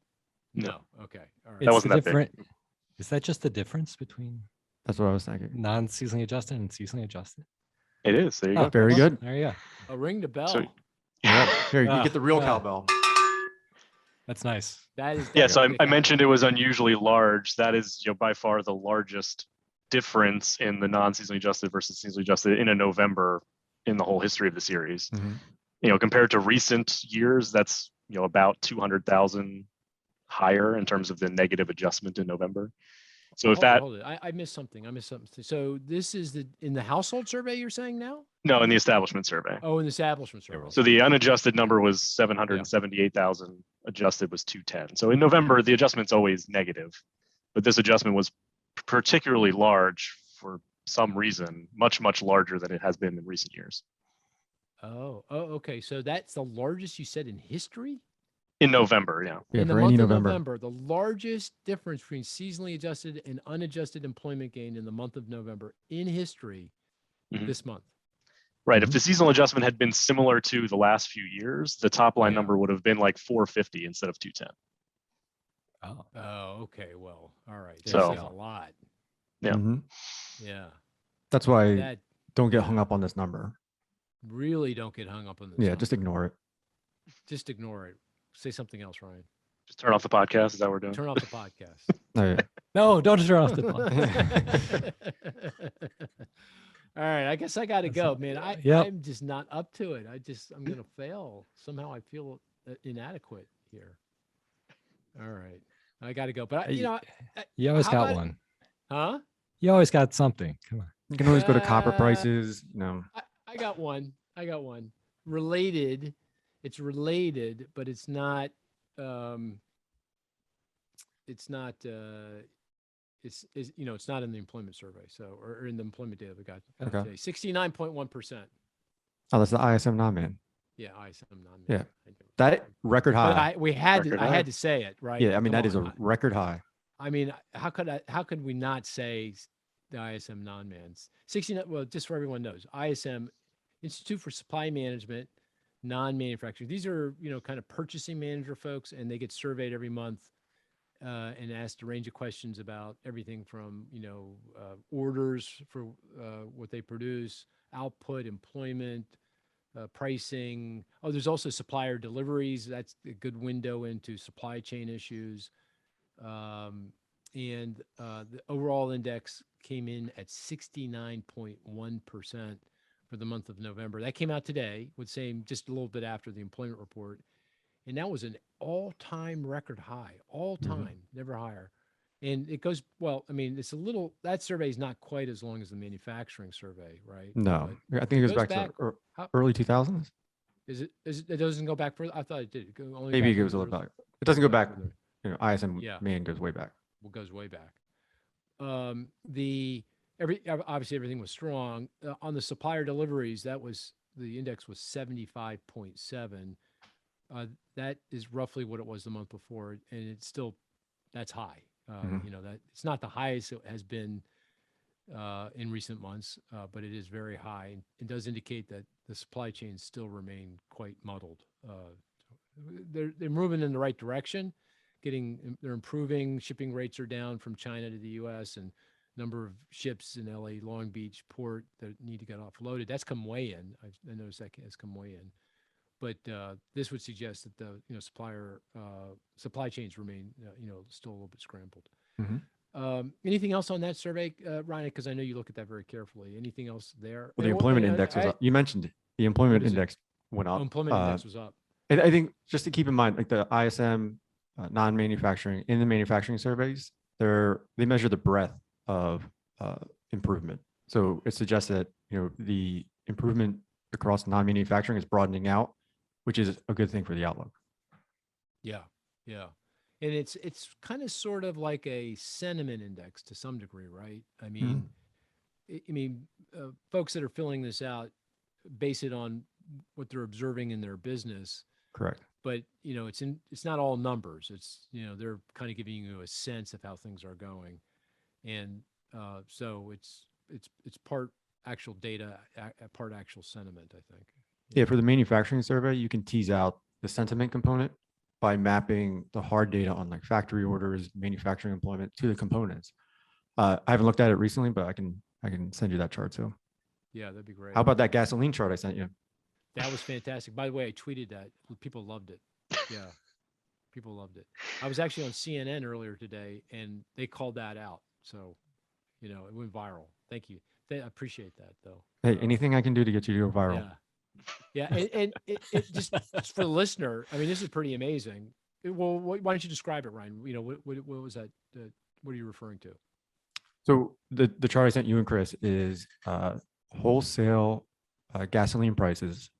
No. Okay. All right. That wasn't that big. different. Is that just the difference between that's what I was thinking. non-seasonally adjusted and seasonally adjusted? It is. There you Oh, go. Very good. There you go. Oh, ring the bell. So- Here, you get the real Ah. cowbell. That's nice. That is. Yeah, so definitely I a mentioned it was unusually large. That is, by far the largest difference in the non-seasonally adjusted versus seasonally adjusted in a November in the whole history of the series. Mhm. Compared to recent years, that's about 200,000 higher in terms of the negative adjustment in November. So if that hold it. I missed something. So this is in the household survey you're saying now? no, in the establishment survey. Oh, in the establishment survey. Payroll. So the unadjusted number was 778,000. Adjusted was 210. So in November, the adjustment's always negative, but this adjustment was particularly large for some reason, much, much larger than it has been in recent years. Oh, okay. So that's the largest you said in history? In November, yeah. Yeah, In the for month any of November. November, the largest difference between seasonally adjusted and unadjusted employment gain in the month of November in history Mhm. this month. Right. If the seasonal adjustment had been similar to the last few years, the top line Yeah. number would have been like 450 instead of 210. Oh. Oh, okay. Well, all right. That So- says a lot. Yeah. Mhm. Yeah. That's why That don't get hung up on this number. really don't get hung up on this. Yeah, number. just ignore it. Just ignore it. Say something else, Ryan. Just turn off the podcast. Is that what we're doing? Turn off the podcast. Oh, yeah. No, don't turn off the podcast. All right, I guess I got to That's go, not- man. Yep. I'm just not up to it. I'm gonna fail somehow. I feel inadequate here. All right, I got to go. But You always how got about- one. huh? You always got something. Come on. You can always go to copper Uh, prices. I got one. Related. It's related, but it's not. It's not. It's it's not in the employment survey. So or in the employment data we got Okay. today. 69.1%. Oh, that's the ISM non-man. Yeah, ISM non. Yeah. That record But high. we had Record I high. had to say it, right? Yeah, I mean, Come that is a on. record high. I mean, how could we not say the ISM non-mans? 69. Well, just so everyone knows, ISM, Institute for Supply Management, non-manufacturing. These are kind of purchasing manager folks, and they get surveyed every month and asked a range of questions about everything from orders for what they produce, output, employment, pricing. Oh, there's also supplier deliveries. That's a good window into supply chain issues. And the overall index came in at 69.1% for the month of November. That came out today, would say just a little bit after the employment report. And that was an all-time record high, all-time, never higher. And it goes, well, I mean, it's a little, that survey is not quite as long as the manufacturing survey, right? No, I think it goes back to how- early 2000s. It doesn't go back further? I thought it did. Only Maybe it back goes a little further. back. It doesn't go back. Further. ISM Yeah. man goes way back. Goes way back. Obviously everything was strong. On the supplier deliveries, the index was 75.7. That is roughly what it was the month before, and it's still that's high. That it's not the highest it has been in recent months, but it is very high. It does indicate that the supply chains still remain quite muddled. they're moving in the right direction. They're improving. Shipping rates are down from China to the U.S. and number of ships in L.A. Long Beach port that need to get offloaded. That's come way in. I noticed that has come way in. But this would suggest that the supply chains remain still a little bit scrambled. Anything else on that survey, Ryan? Because I know you look at that very carefully. Anything else there? Well, the employment index was up. You mentioned it. The employment index went up. Employment index was up. I think just to keep in mind, like the ISM, non-manufacturing, in the manufacturing surveys, they measure the breadth of improvement. So it suggests that the improvement across non-manufacturing is broadening out, which is a good thing for the outlook. Yeah. And it's kind of sort of like a sentiment index to some degree, right? I mean, folks that are filling this out base it on what they're observing in their business. Correct. But it's not all numbers. It's they're kind of giving you a sense of how things are going, and so it's part actual data, part actual sentiment, I think. Yeah, for the manufacturing survey, you can tease out the sentiment component by mapping the hard data on like factory orders, manufacturing employment to the components. I haven't looked at it recently, but I can send you that chart too. Yeah, that'd be great. How about that gasoline chart I sent you? That was fantastic. By the way, I tweeted that. People loved it. Yeah, people loved it. I was actually on CNN earlier today, and they called that out. So, it went viral. Thank you. I appreciate that, though. Hey, anything I can do to get you to go viral. Yeah. And it just for the listener, I mean, this is pretty amazing. Well, why don't you describe it, Ryan? What was that? What are you referring to? So the chart I sent you and Chris is wholesale gasoline prices,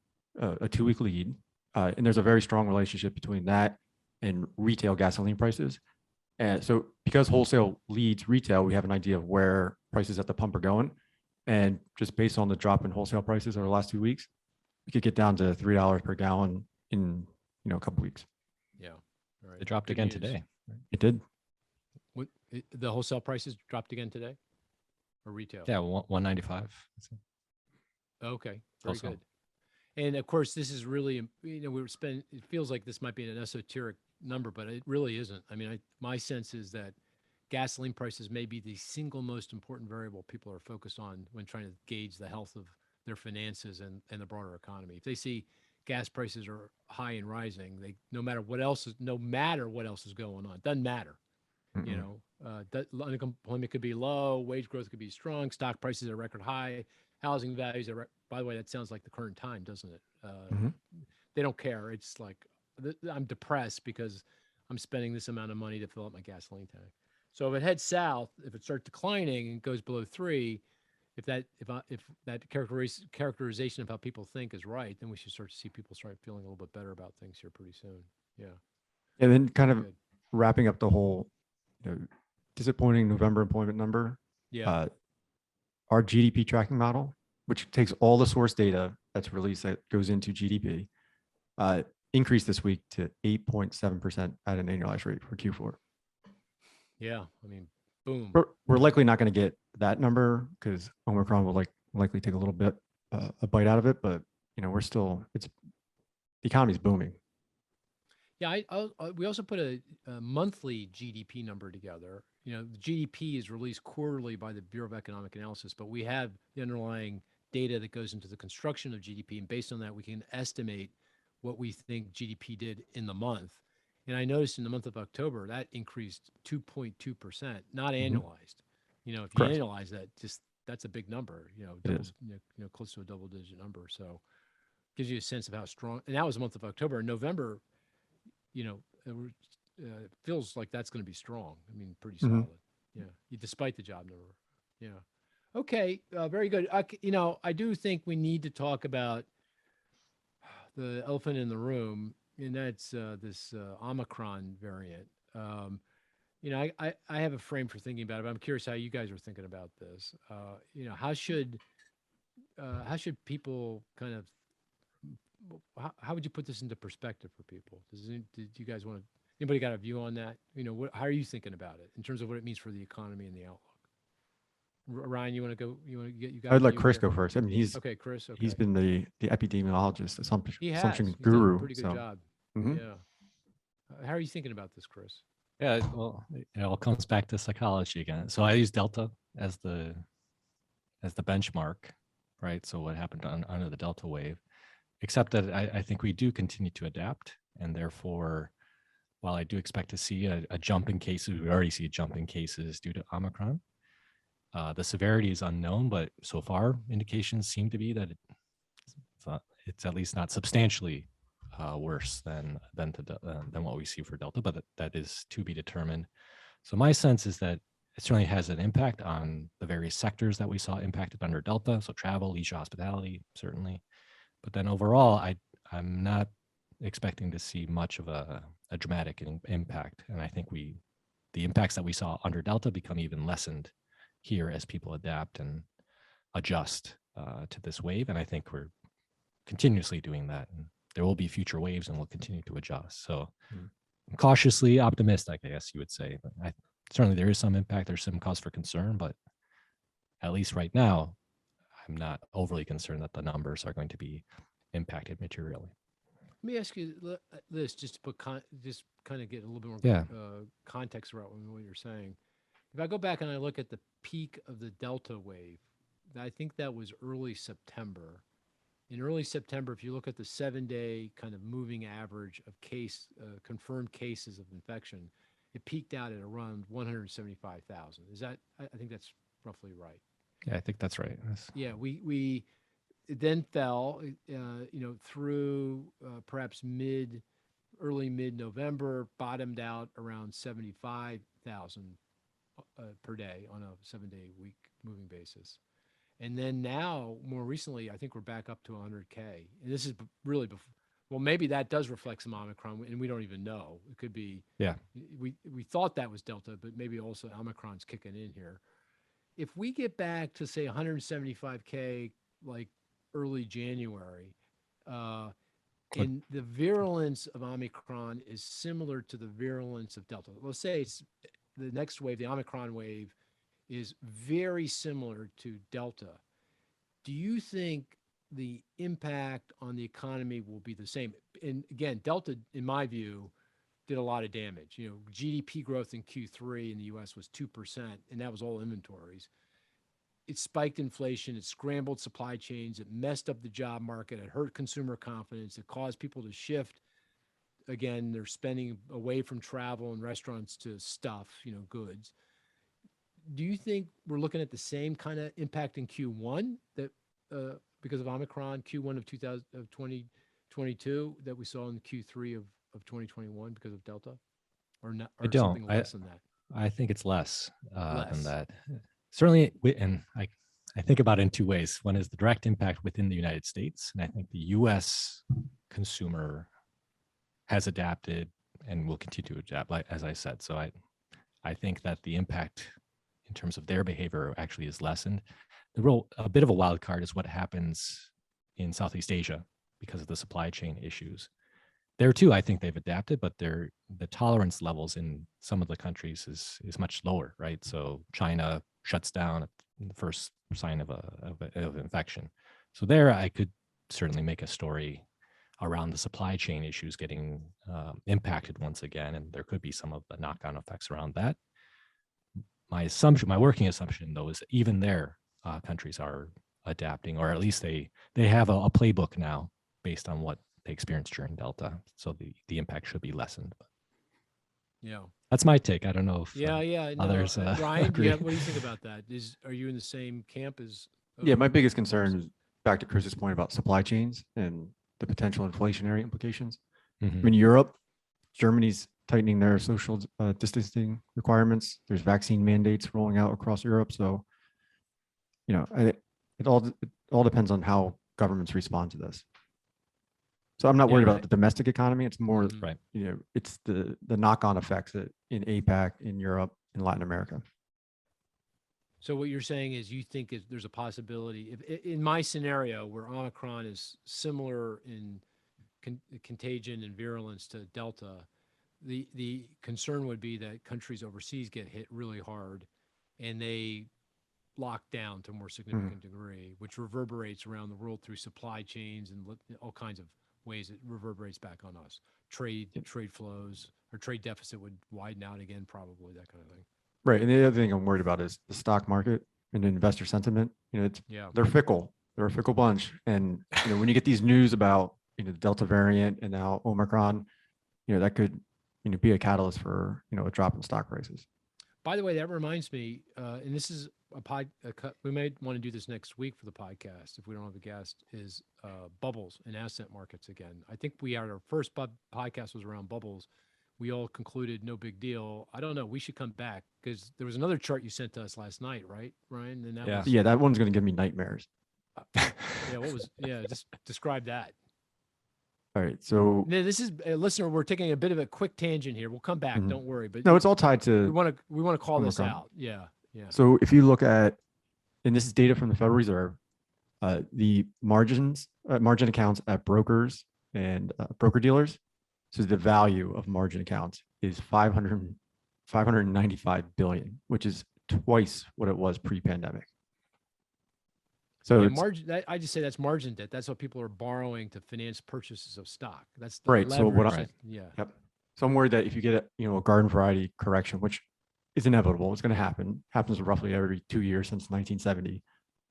a 2-week lead. And there's a very strong relationship between that and retail gasoline prices. And so because wholesale leads retail, we have an idea of where prices at the pump are going. And just based on the drop in wholesale prices over the last 2 weeks, we could get down to $3 per gallon in a couple weeks. Yeah. All right. It dropped again today. It did. The wholesale prices dropped again today, or retail? Yeah, 195. Okay, very good. And of course, this is really, it feels like this might be an esoteric number, but it really isn't. I mean, my sense is that gasoline prices may be the single most important variable people are focused on when trying to gauge the health of their finances and the broader economy. If they see gas prices are high and rising, no matter what else is going on, doesn't matter. Unemployment could be low, wage growth could be strong, stock prices are record high, housing values are. By the way, that sounds like the current time, doesn't it? They don't care. It's like I'm depressed because I'm spending this amount of money to fill up my gasoline tank. So if it heads south, if it starts declining and goes below 3, if that characterization of how people think is right, then we should start to see people start feeling a little bit better about things here pretty soon. Yeah. And then kind of wrapping up the whole disappointing November employment number. Yeah. Our GDP tracking model, which takes all the source data that's released that goes into GDP, increased this week to 8.7% at an annualized rate for Q4. Yeah, I mean, boom. We're likely not going to get that number because Omicron will likely take a little bit a bite out of it, but the economy's booming. Yeah, we also put a monthly GDP number together. The GDP is released quarterly by the Bureau of Economic Analysis, but we have the underlying data that goes into the construction of GDP, and based on that, we can estimate what we think GDP did in the month. And I noticed in the month of October that increased 2.2%, not annualized. If you Correct. annualize that, that's a big number. Close to a double-digit number. So, gives you a sense of how strong. And that was the month of October. In November, it feels like that's going to be strong. I mean, pretty solid. Yeah, despite the job number. Yeah. Okay. Very good. I do think we need to talk about the elephant in the room, and that's this Omicron variant. I have a frame for thinking about it, but I'm curious how you guys are thinking about this. How should people kind of, how would you put this into perspective for people? Did you guys want to, anybody got a view on that? How are you thinking about it in terms of what it means for the economy and the outlook? Ryan, you want to go? You want to get you guys? I'd let Chris go first. I mean, okay, Chris. Okay. He's been the epidemiologist, assumption He's guru. done a pretty good job. Mhm. Yeah. How are you thinking about this, Cris? Yeah, well, it all comes back to psychology again. So I use Delta as the benchmark, right? So what happened under the Delta wave, except that I think we do continue to adapt, and therefore, while I do expect to see a jump in cases, we already see a jump in cases due to Omicron. The severity is unknown, but so far indications seem to be that it's at least not substantially worse than what we see for Delta, but that is to be determined. So my sense is that it certainly has an impact on the various sectors that we saw impacted under Delta. So travel, leisure, hospitality, certainly. But then overall, I'm not expecting to see much of a dramatic impact. And I think the impacts that we saw under Delta become even lessened here as people adapt and adjust to this wave. And I think we're continuously doing that. And there will be future waves and we'll continue to adjust. So I'm cautiously optimistic, I guess you would say. But certainly there is some impact. There's some cause for concern, but at least right now, I'm not overly concerned that the numbers are going to be impacted materially. Let me ask you this, just to put just kind of get a little bit more Yeah. Context around what you're saying. If I go back and I look at the peak of the Delta wave, I think that was early September. In early September, if you look at the 7-day kind of moving average of confirmed cases of infection, it peaked out at around 175,000. Is that? I think that's roughly right. Yeah, I think that's right. Yeah, it then fell, through perhaps early mid-November, bottomed out around 75,000 per day on a 7-day week moving basis. And then now, more recently, I think we're back up to 100K. And this is really before. Well, maybe that does reflect some Omicron, and we don't even know. It could be. Yeah. We thought that was Delta, but maybe also Omicron's kicking in here. If we get back to say 175K, like early January, and the virulence of Omicron is similar to the virulence of Delta. Let's say it's the next wave, the Omicron wave, is very similar to Delta. Do you think the impact on the economy will be the same? And again, Delta, in my view, did a lot of damage. GDP growth in Q3 in the U.S. was 2%, and that was all inventories. It spiked inflation. It scrambled supply chains. It messed up the job market. It hurt consumer confidence. It caused people to shift. Again, they're spending away from travel and restaurants to stuff, goods. Do you think we're looking at the same kind of impact in Q1 that because of Omicron, Q1 of 2022 that we saw in Q3 of 2021 because of Delta, or not, or I don't. something less than that? I think it's less Less. than that. Certainly, and I think about it in two ways. One is the direct impact within the United States, and I think the U.S. consumer has adapted and will continue to adapt, like as I said. So I think that the impact in terms of their behavior actually is lessened. A bit of a wild card is what happens in Southeast Asia because of the supply chain issues. There too, I think they've adapted, but the tolerance levels in some of the countries is much lower, right? So China shuts down at the first sign of infection. So there, I could certainly make a story around the supply chain issues getting impacted once again, and there could be some of the knock-on effects around that. My working assumption, though, is even there, countries are adapting, or at least they have a playbook now based on what they experienced during Delta. So the impact should be lessened. Yeah, that's my take. I don't know if others. Ryan, agree. what do you think about that? Are you in the same camp as? Yeah, my biggest concern is back to Chris's point about supply chains and the potential inflationary implications. Mm-hmm. I mean, Europe, Germany's tightening their social distancing requirements. There's vaccine mandates rolling out across Europe. So, it all depends on how governments respond to this. So I'm not worried about the domestic economy. It's more, right. It's the knock-on effects in APAC, in Europe, in Latin America. So what you're saying is you think there's a possibility, in my scenario where Omicron is similar in contagion and virulence to Delta, the concern would be that countries overseas get hit really hard and they lock down to a more significant degree, which reverberates around the world through supply chains and all kinds of ways it reverberates back on us. Trade flows or trade deficit would widen out again, probably, that kind of thing. Right. And the other thing I'm worried about is the stock market and investor sentiment. They're fickle. They're a fickle bunch. And when you get these news about the Delta variant and now Omicron, that could be a catalyst for a drop in stock prices. By the way, that reminds me, and this is we may want to do this next week for the podcast if we don't have a guest, is bubbles in asset markets again. I think our first podcast was around bubbles. We all concluded no big deal. I don't know. We should come back because there was another chart you sent to us last night, right, Ryan? And that one's going to give me nightmares. Just describe that. All right. So this is listener. We're taking a bit of a quick tangent here. We'll come back. Don't worry. But no, it's all tied to. We want to call this Omicron. out. Yeah. So if you look at, and this is data from the Federal Reserve, the margin accounts at brokers and broker dealers. So the value of margin accounts is 595 billion, which is twice what it was pre-pandemic. So I just say that's margin debt. That's what people are borrowing to finance purchases of stock. That's the right. So leverage. Yep. So I'm worried that if you get a garden variety correction, which is inevitable, it's going to happen. Happens roughly every 2 years since 1970.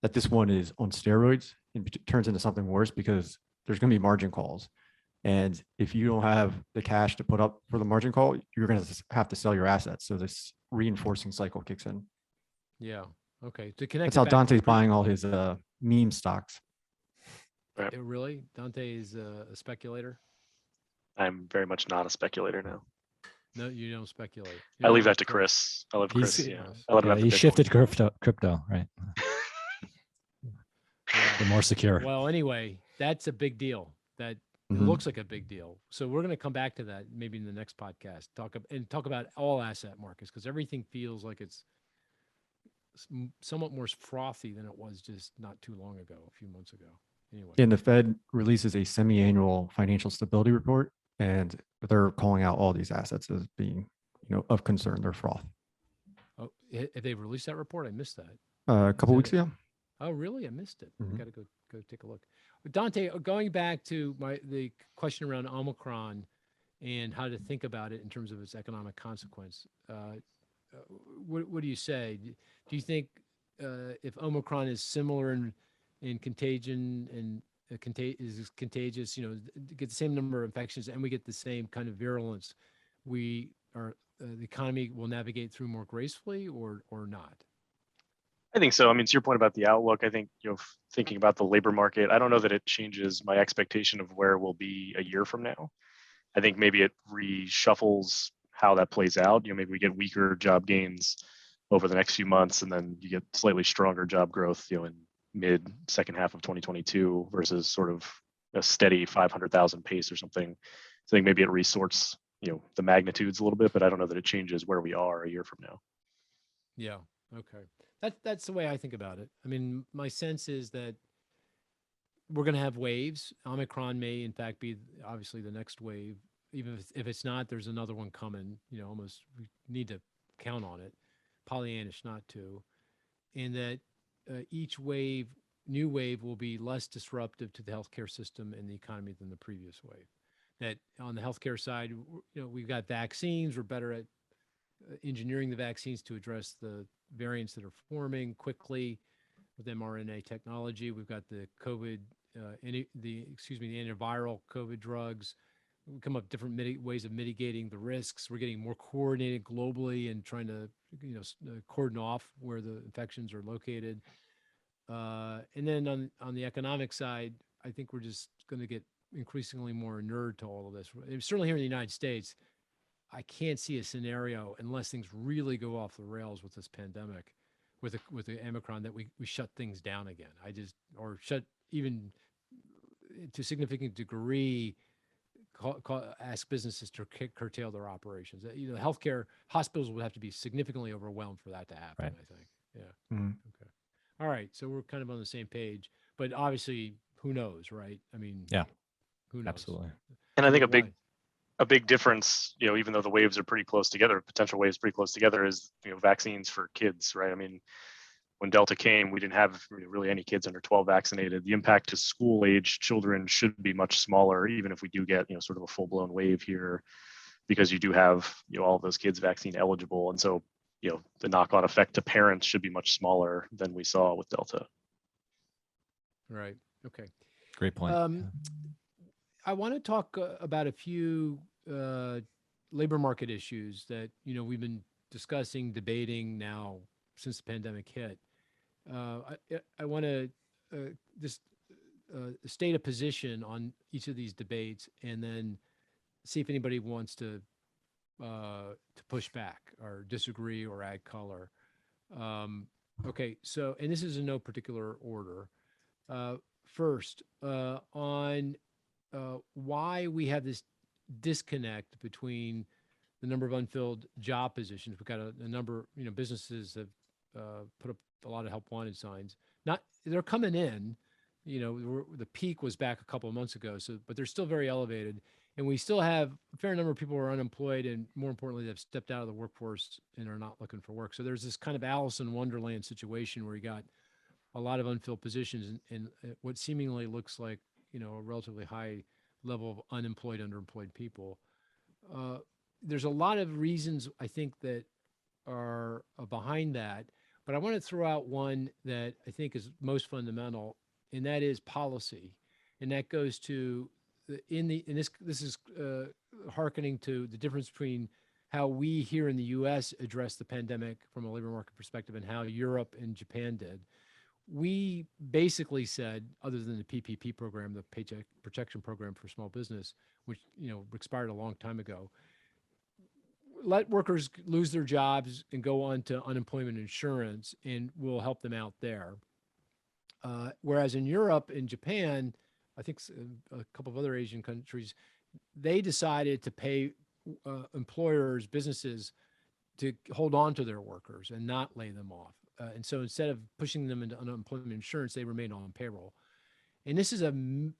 That this one is on steroids and turns into something worse because there's going to be margin calls. And if you don't have the cash to put up for the margin call, you're going to have to sell your assets. So this reinforcing cycle kicks in. Yeah. Okay. To connect. That's how Dante's buying all his meme stocks. Really? Dante is a speculator? I'm very much not a speculator now. No, you don't speculate. I leave that to Cris. I let Cris. He shifted crypto, right? The more secure. Well, anyway, that's a big deal. That it looks like a big deal. So we're going to come back to that maybe in the next podcast. Talk about all asset markets because everything feels like it's somewhat more frothy than it was just not too long ago, a few months ago. Anyway. And the Fed releases a semi-annual financial stability report, and they're calling out all these assets as being, of concern. They're froth. Oh, have they released that report? I missed that. A couple weeks ago. Oh, really? I missed it. I got to go take a look. Dante, going back to the question around Omicron and how to think about it in terms of its economic consequence. What do you say? Do you think if Omicron is similar in contagion and is contagious, get the same number of infections and we get the same kind of virulence, the economy will navigate through more gracefully or not? I think so. I mean, to your point about the outlook, I think, thinking about the labor market, I don't know that it changes my expectation of where we'll be a year from now. I think maybe it reshuffles how that plays out. Maybe we get weaker job gains over the next few months, and then you get slightly stronger job growth, in second half of 2022 versus sort of a steady 500,000 pace or something. So I think maybe it resorts, the magnitudes a little bit, but I don't know that it changes where we are a year from now. Yeah. Okay. That's the way I think about it. I mean, my sense is that we're going to have waves. Omicron may, in fact, be obviously the next wave. Even if it's not, there's another one coming. Almost we need to count on it. Pollyannish not to, and that each new wave will be less disruptive to the healthcare system and the economy than the previous wave. That on the healthcare side, we've got vaccines. We're better at engineering the vaccines to address the variants that are forming quickly with mRNA technology. We've got the COVID, the antiviral COVID drugs. We come up with different ways of mitigating the risks. We're getting more coordinated globally and trying to, cordon off where the infections are located. And then on the economic side, I think we're just going to get increasingly more inured to all of this. And certainly here in the United States, I can't see a scenario unless things really go off the rails with this pandemic, with the Omicron, that we shut things down again. Or shut even to a significant degree, ask businesses to curtail their operations. Healthcare hospitals would have to be significantly overwhelmed for that to happen. Right. I think. Yeah. Mm-hmm. Okay. All right. So we're kind of on the same page, but obviously, who knows, right? I mean, yeah, who knows? Absolutely. And I think a big difference, even though the waves are pretty close together, potential waves pretty close together, is vaccines for kids, right? I mean, when Delta came, we didn't have really any kids under 12 vaccinated. The impact to school age children should be much smaller, even if we do get, sort of a full blown wave here, because you do have, all of those kids vaccine eligible. And so, the knock on effect to parents should be much smaller than we saw with Delta. Right. Okay. Great point. I want to talk about a few labor market issues that, we've been discussing, debating now since the pandemic hit. I want to just state a position on each of these debates, and then see if anybody wants to push back or disagree or add color. Okay, so, and this is in no particular order. First, on why we have this disconnect between the number of unfilled job positions. We've got a number, businesses have put up a lot of help wanted signs. They're coming in, the peak was back a couple of months ago, but they're still very elevated. And we still have a fair number of people who are unemployed, and more importantly, they've stepped out of the workforce and are not looking for work. So there's this kind of Alice in Wonderland situation where you got a lot of unfilled positions and what seemingly looks like, a relatively high level of unemployed, underemployed people. There's a lot of reasons I think that are behind that, but I want to throw out one that I think is most fundamental, and that is policy. And that goes to this is hearkening to the difference between how we here in the U.S. address the pandemic from a labor market perspective and how Europe and Japan did. We basically said, other than the PPP program, the Paycheck Protection Program for small business, which expired a long time ago, let workers lose their jobs and go on to unemployment insurance, and we'll help them out there. Whereas in Europe and Japan, I think a couple of other Asian countries, they decided to pay employers, businesses, to hold on to their workers and not lay them off. And so instead of pushing them into unemployment insurance, they remain on payroll. And this is a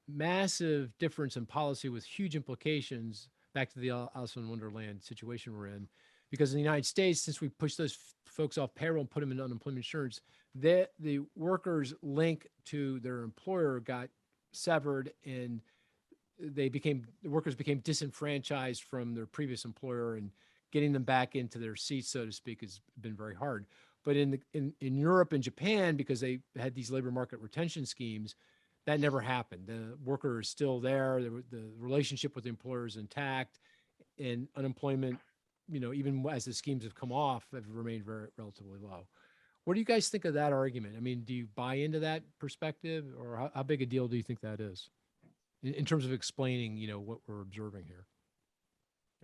massive difference in policy with huge implications, back to the Alice in Wonderland situation we're in. Because in the United States, since we pushed those folks off payroll and put them into unemployment insurance, the workers' link to their employer got severed, and the workers became disenfranchised from their previous employer, and getting them back into their seats, so to speak, has been very hard. But in Europe and Japan, because they had these labor market retention schemes, that never happened. The worker is still there. The relationship with the employer is intact, and unemployment, even as the schemes have come off, have remained relatively low. What do you guys think of that argument? I mean, do you buy into that perspective, or how big a deal do you think that is in terms of explaining, what we're observing here?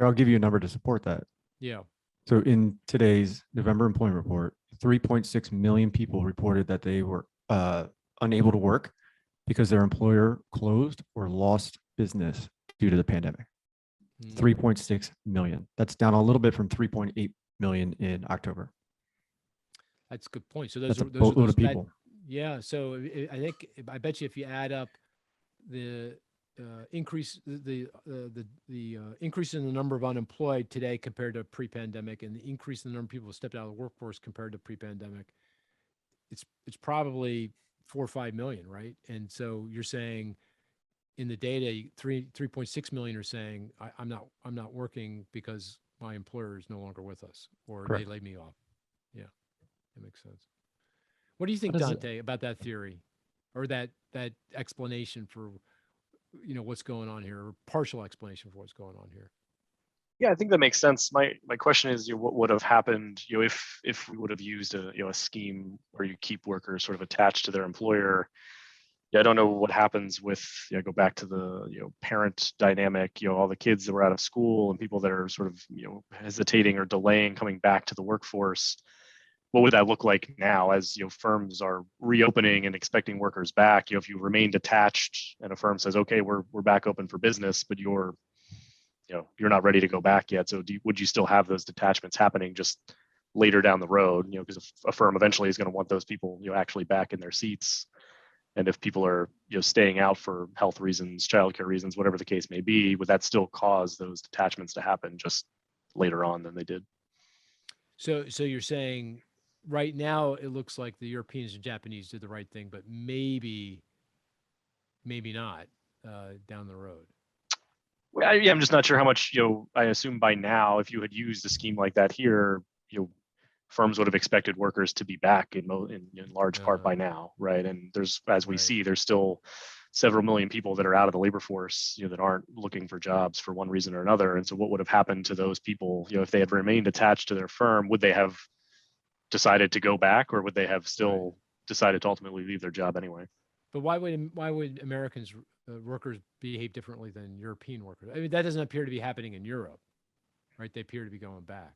I'll give you a number to support that. Yeah. So in today's November employment report, 3.6 million people reported that they were unable to work because their employer closed or lost business due to the pandemic. 3.6 million. That's down a little bit from 3.8 million in October. That's a good point. So that's a boatload of people. Yeah. So I bet you if you add up the increase, the increase in the number of unemployed today compared to pre-pandemic, and the increase in the number of people who stepped out of the workforce compared to pre-pandemic, it's probably 4 or 5 million, right? And so you're saying in the data, 3.6 million are saying I'm not working because my employer is no longer with us, or Correct. They laid me off. Yeah, that makes sense. What do you think, Dante, about that theory, or that explanation for what's going on here, or partial explanation for what's going on here? Yeah, I think that makes sense. My question is, what would have happened, if we would have used a scheme where you keep workers sort of attached to their employer. Yeah, I don't know what happens with, go back to the parent dynamic, all the kids that were out of school and people that are sort of hesitating or delaying coming back to the workforce. What would that look like now as firms are reopening and expecting workers back? If you remained attached and a firm says, okay, we're back open for business, but you're not ready to go back yet. So would you still have those detachments happening just later down the road? Because a firm eventually is going to want those people actually back in their seats. And if people are staying out for health reasons, childcare reasons, whatever the case may be, would that still cause those detachments to happen just later on than they did? So you're saying right now it looks like the Europeans and Japanese did the right thing, but maybe not down the road. Well, I'm just not sure how much, I assume by now, if you had used a scheme like that here, firms would have expected workers to be back in large part by now, right? And as we see, there's still several million people that are out of the labor force, that aren't looking for jobs for one reason or another. And so what would have happened to those people, if they had remained attached to their firm? Would they have decided to go back, or would they have still decided to ultimately leave their job anyway? But why would Americans workers behave differently than European workers? I mean, that doesn't appear to be happening in Europe, right? They appear to be going back,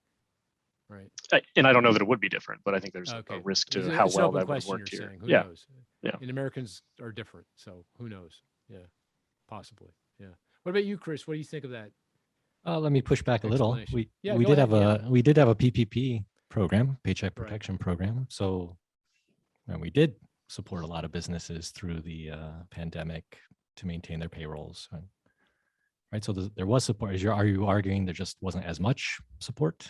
right? And I don't know that it would be different, but I think there's a risk to how well that would have worked here. Who knows? Yeah. And Americans are different, so who knows? Yeah, possibly. Yeah. What about you, Cris? What do you think of that? Let me push back a little. We did have a PPP program, Paycheck Protection Program. So we did support a lot of businesses through the pandemic to maintain their payrolls, right? So there was support. Are you arguing there just wasn't as much support?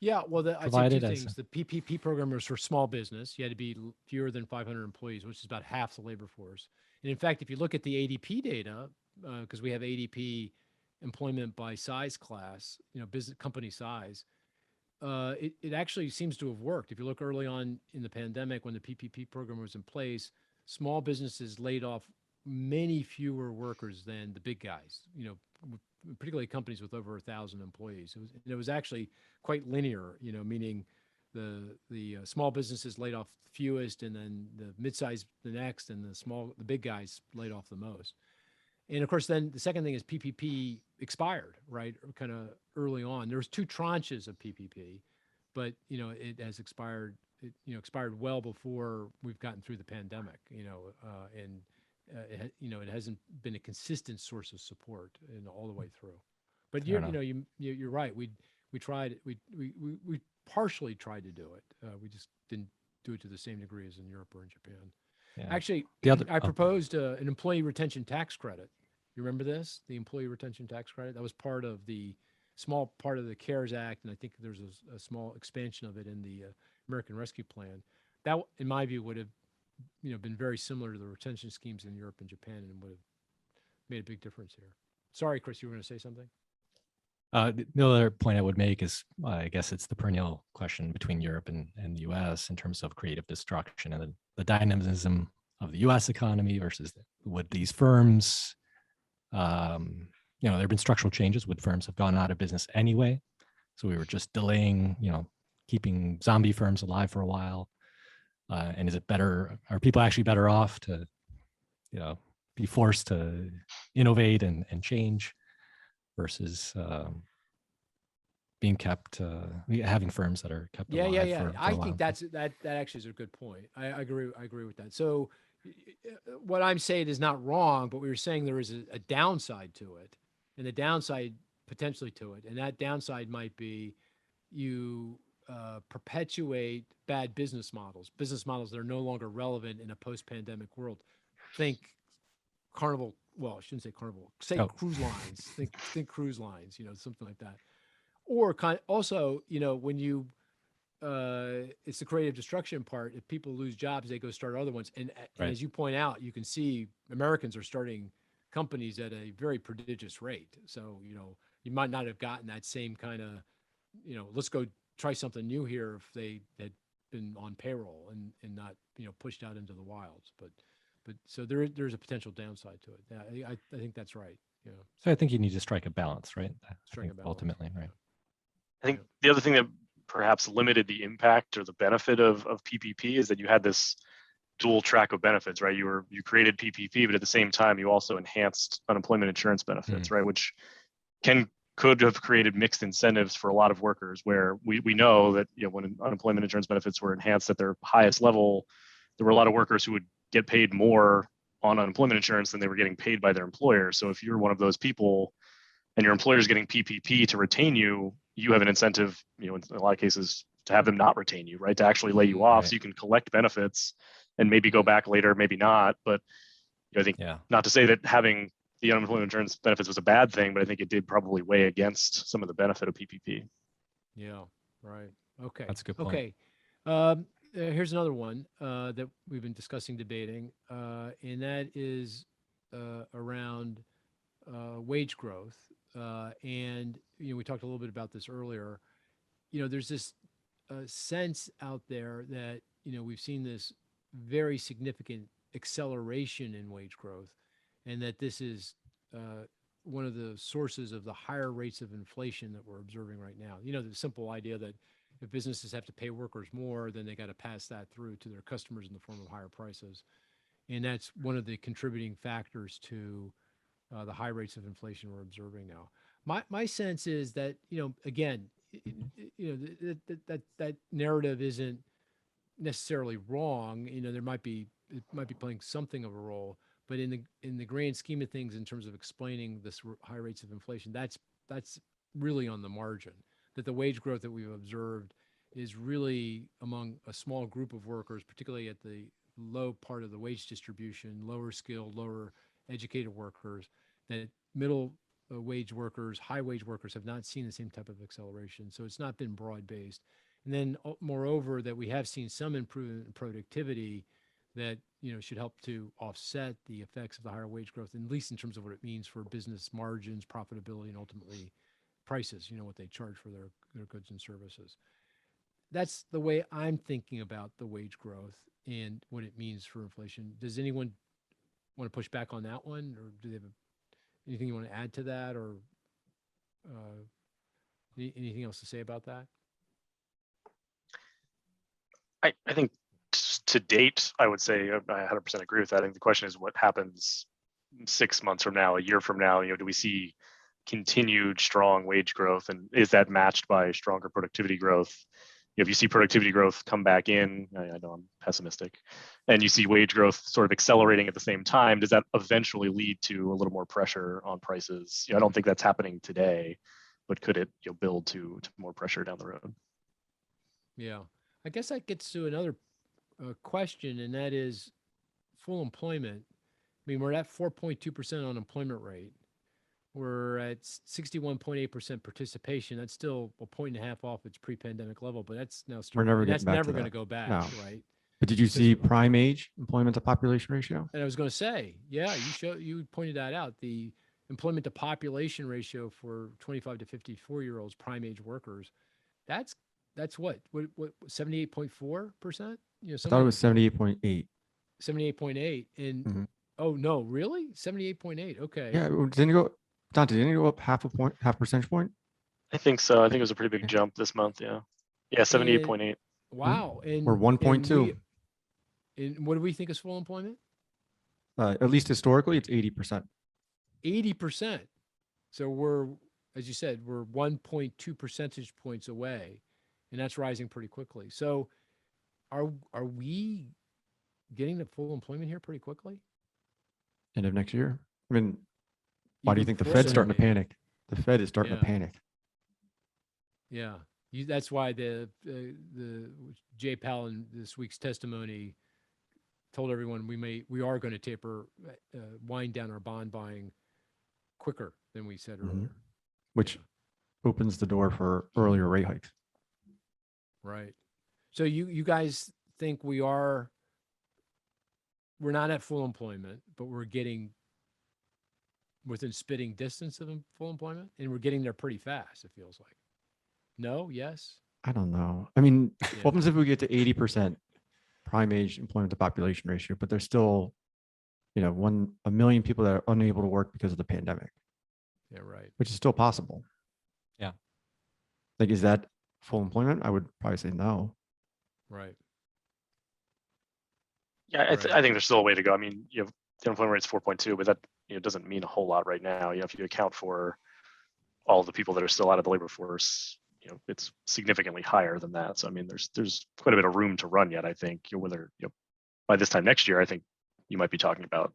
Yeah, well, I'd say two things. The PPP program was for small business. You had to be fewer than 500 employees, which is about half the labor force. And in fact, if you look at the ADP data, because we have ADP employment by size class, business company size, it actually seems to have worked. If you look early on in the pandemic, when the PPP program was in place, small businesses laid off many fewer workers than the big guys, particularly companies with over 1,000 employees. It was actually quite linear, meaning the small businesses laid off the fewest, and then the mid-size the next, and the big guys laid off the most. And of course, then the second thing is PPP expired, right? Kind of early on. There was two tranches of PPP, but it has expired. It expired well before we've gotten through the pandemic. It hasn't been a consistent source of support all the way through. But you're right. We tried. We partially tried to do it. We just didn't do it to the same degree as in Europe or in Japan. Yeah. Actually, I proposed an employee retention tax credit. You remember this? The employee retention tax credit? That was small part of the CARES Act, and I think there's a small expansion of it in the American Rescue Plan. That, in my view, would have been very similar to the retention schemes in Europe and Japan, and would have made a big difference here. Sorry, Cris, you were going to say something? The other point I would make is, I guess it's the perennial question between Europe and the U.S. in terms of creative destruction and the dynamism of the U.S. economy versus would these firms, there have been structural changes. Would firms have gone out of business anyway? So we were just delaying, keeping zombie firms alive for a while. And is it better? Are people actually better off to, be forced to innovate and change versus being kept, having firms that are kept alive for I think that actually is a good point. I agree with that. So what I'm saying is not wrong, but we were saying there is a downside to it, and the downside potentially to it, and that downside might be you perpetuate bad business models that are no longer relevant in a post-pandemic world. Think Carnival. Well, I shouldn't say Carnival. Say cruise lines. Think cruise lines. Something like that. Or also, when you, it's the creative destruction part. If people lose jobs, they go start other ones. And as you point out, you can see Americans are starting companies at a very prodigious rate. So you might not have gotten that same kind of, let's go try something new here if they had been on payroll and not pushed out into the wilds. But so there's a potential downside to it. Yeah, I think that's right. So I think you need to strike a balance, right? Ultimately, right. I think the other thing that perhaps limited the impact or the benefit of PPP is that you had this dual track of benefits, right? You created PPP, but at the same time, you also enhanced unemployment insurance benefits, right? Which could have created mixed incentives for a lot of workers, where we know that when unemployment insurance benefits were enhanced at their highest level, there were a lot of workers who would get paid more on unemployment insurance than they were getting paid by their employer. So if you're one of those people and your employer is getting PPP to retain you, you have an incentive, in a lot of cases, to have them not retain you, right? To actually lay you off, so you can collect benefits and maybe go back later, maybe not. But I think not to say that having the unemployment insurance benefits was a bad thing, but I think it did probably weigh against some of the benefit of PPP. Yeah, right. Okay. That's a good point. Okay. Here's another one that we've been discussing, debating, and that is around wage growth. And we talked a little bit about this earlier. There's this sense out there that we've seen this very significant acceleration in wage growth, and that this is one of the sources of the higher rates of inflation that we're observing right now. The simple idea that if businesses have to pay workers more, then they got to pass that through to their customers in the form of higher prices. And that's one of the contributing factors to the high rates of inflation we're observing now. My sense is that, again, that narrative isn't necessarily wrong. It might be playing something of a role, but in the grand scheme of things, in terms of explaining this high rates of inflation, that's really on the margin. That the wage growth that we've observed is really among a small group of workers, particularly at the low part of the wage distribution, lower skilled, lower educated workers, that middle wage workers, high wage workers have not seen the same type of acceleration. So it's not been broad based. And then moreover, that we have seen some improvement in productivity that should help to offset the effects of the higher wage growth, at least in terms of what it means for business margins, profitability, and ultimately prices, what they charge for their goods and services. That's the way I'm thinking about the wage growth and what it means for inflation. Does anyone want to push back on that one, or do they have anything you want to add to that, or anything else to say about that? I think to date, I would say I 100% agree with that. I think the question is what happens 6 months from now, a year from now. Do we see continued strong wage growth, and is that matched by stronger productivity growth? If you see productivity growth come back in, I know I'm pessimistic, and you see wage growth sort of accelerating at the same time, does that eventually lead to a little more pressure on prices? I don't think that's happening today, but could it build to more pressure down the road? Yeah, I guess that gets to another question, and that is full employment. I mean, we're at 4.2% unemployment rate. We're at 61.8% participation. That's still a 1.5 off its pre-pandemic level, but that's now starting. That's never going to go back, no. Right? But did you see prime age employment to population ratio? And I was going to say, yeah, you pointed that out. The employment to population ratio for 25 to 54-year-olds, prime age workers, that's what 78.4%. I thought it was 78.8. 78.8, and oh no, really? 78.8. Okay. Yeah, didn't it go, Dante? Didn't it go up half percentage point? I think so. I think it was a pretty big jump this month. Yeah, 78.8. Wow. And we're 1.2. And what do we think is full employment? At least historically, it's 80%. 80%. So we're, as you said, we're 1.2 percentage points away, and that's rising pretty quickly. So are we getting to full employment here pretty quickly? End of next year. I mean, why do you think the Fed's starting to panic? The Fed is starting to panic. Yeah. That's why the Jay Powell in this week's testimony told everyone we are going to wind down our bond buying quicker than we said earlier. Which opens the door for earlier rate hikes. Right. So you guys think we're not at full employment, but we're getting within spitting distance of full employment, and we're getting there pretty fast, it feels like. No? Yes? I don't know. I mean, what happens if we get to 80% prime age employment to population ratio, but there's still, a million people that are unable to work because of the pandemic? Yeah, right. Which is still possible. Yeah. Like, is that full employment? I would probably say no. Right. Yeah, I think there's still a way to go. I mean, the unemployment rate's 4.2, but that doesn't mean a whole lot right now. If you account for all the people that are still out of the labor force, it's significantly higher than that. So I mean, there's quite a bit of room to run yet. I think whether by this time next year, I think you might be talking about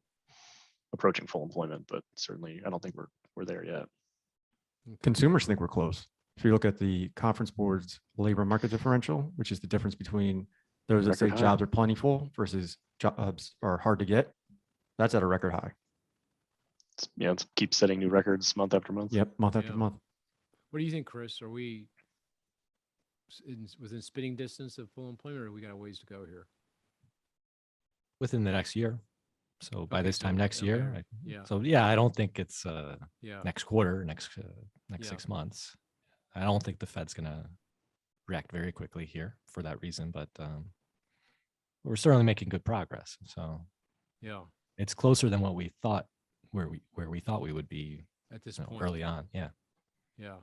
approaching full employment, but certainly I don't think we're there yet. Consumers think we're close. If you look at the Conference Board's labor market differential, which is the difference between those that say jobs are plentiful versus jobs are hard to get, that's at a record high. It keeps setting new records month after month. Yep, month after month. What do you think, Cris? Are we within spitting distance of full employment, or we got a ways to go here? Within the next year. So by Okay, this time so- next year. okay, yeah. So yeah, I don't think it's Yeah. next quarter, next Yeah. 6 months. I don't think the Fed's gonna react very quickly here for that reason, but we're certainly making good progress. So Yeah. it's closer than what we thought, where we thought we would be At this you know, point. early on. Yeah. Yeah.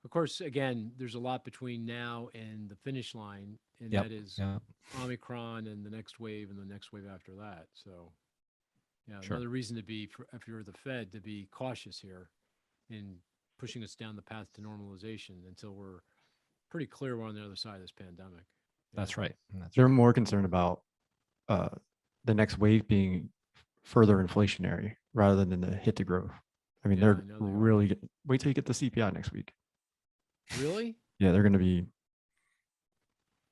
Of course, again, there's a lot between now and the finish line, and Yep. that is Yeah. Omicron and the next wave and the next wave after that. So, yeah, Sure. another reason to be, if you're the Fed, to be cautious here in pushing us down the path to normalization until we're pretty clear we're on the other side of this pandemic. That's right. That's They're right. more concerned about the next wave being further inflationary rather than the hit to growth. I mean, Yeah, I they're know they are. really wait till you get the CPI next week. Really? Yeah, they're going to be Well, year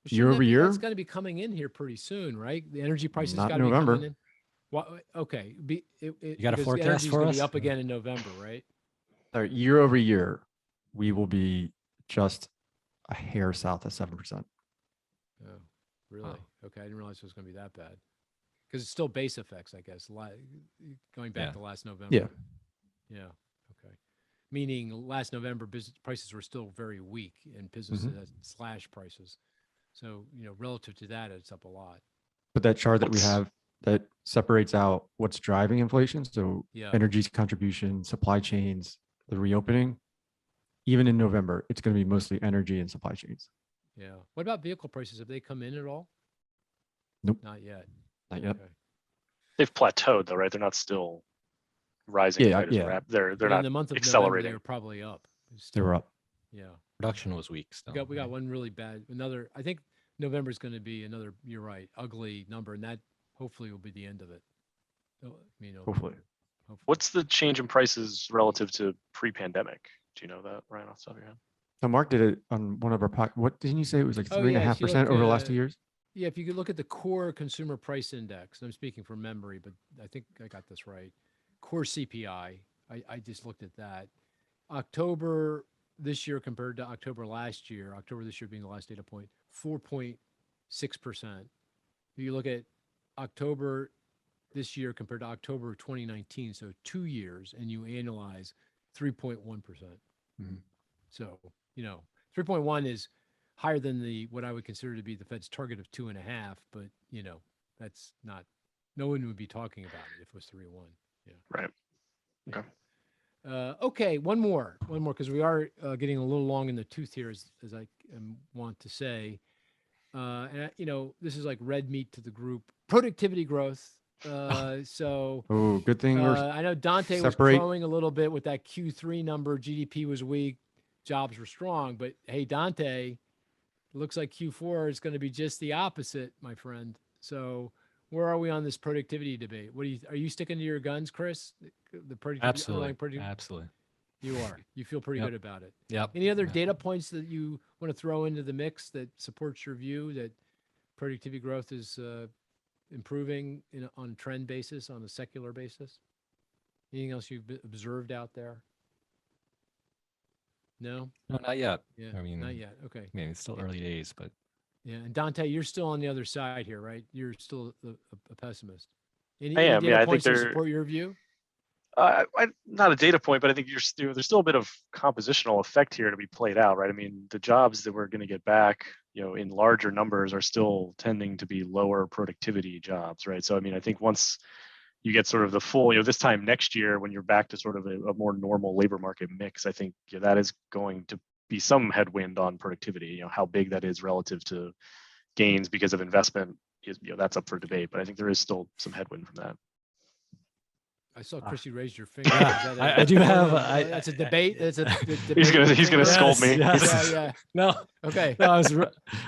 shouldn't that over be- year. That's got to be coming in here pretty soon, right? The energy prices Not got to be November. coming in. Okay. You got a because forecast energy's for gonna us? be up again in November, right? Year over year, we will be just a hair south of 7%. Oh, really? Okay, I didn't realize it was going to be that bad. Because it's still base effects, I guess. Going back Yeah. to last November. Yeah. Yeah. Okay. Meaning last November, business prices were still very weak, and businesses had slashed prices. So relative to that, it's up a lot. But that chart that we What's- have that separates out what's driving inflation, so Yeah. energy's contribution, supply chains, the reopening, even in November, it's going to be mostly energy and supply chains. Yeah. What about vehicle prices? Have they come in at all? Nope. Not yet. Not yet. Okay. They've plateaued though, right? They're not still rising. Yeah, quite as yeah. They're But in not the month of November, accelerating. they were probably up. They Still. were up. Yeah. Production was weak still. We got right? one really bad. I think November is going to be another. You're right, ugly number, and that hopefully will be the end of it. Hopefully. What's the change in prices relative to pre-pandemic? Do you know that, Ryan, off the top of your head? So Mark did it on one of our what didn't you say it was like Oh, 3.5% over the last 2 years? Yeah, if you could look at the core consumer price index, and I'm speaking from memory, but I think I got this right. Core CPI. I just looked at that. October this year compared to October last year. October this year being the last data point, 4.6%. If you look at October this year compared to October of 2019, so 2 years, and you analyze 3.1%. Mhm. So, 3.1 is higher than what I would consider to be the Fed's target of 2.5, but that's not, no one would be talking about it if it was 3.1. Yeah. Right. Okay. Okay, one more, because we are getting a little long in the tooth here, as I want to say. And this is like red meat to the group. Productivity growth. So Oh, good thing we're I know Dante was separate. crowing a little bit with that Q3 number. GDP was weak, jobs were strong. But hey, Dante, it looks like Q4 is going to be just the opposite, my friend. So where are we on this productivity debate? Are you sticking to your guns, Cris? The Absolutely. Absolutely. You are. You feel pretty Yep. good about it. Yep. Any other Yeah. data points that you want to throw into the mix that supports your view that productivity growth is improving on a trend basis, on a secular basis? Anything else you've observed out there? No? No, not yet. Yeah, I mean, not yet. Okay. I mean, it's still early days, but Yeah, and Dante, you're still on the other side here, right? You're still a pessimist. Any I am, data yeah, I think points that there- support your view? Not a data point, but I think there's still a bit of compositional effect here to be played out, right? I mean, the jobs that we're going to get back, in larger numbers are still tending to be lower productivity jobs, right? So, I mean, I think once you get sort of the full, this time next year, when you're back to sort of a more normal labor market mix, I think that is going to be some headwind on productivity. How big that is relative to gains because of investment is, that's up for debate, but I think there is still some headwind from that. I saw Chris, you raised your finger. Yeah, Is that I do have that's a debate. That's a He's gonna scold me. Yeah, yeah. no, Okay. no,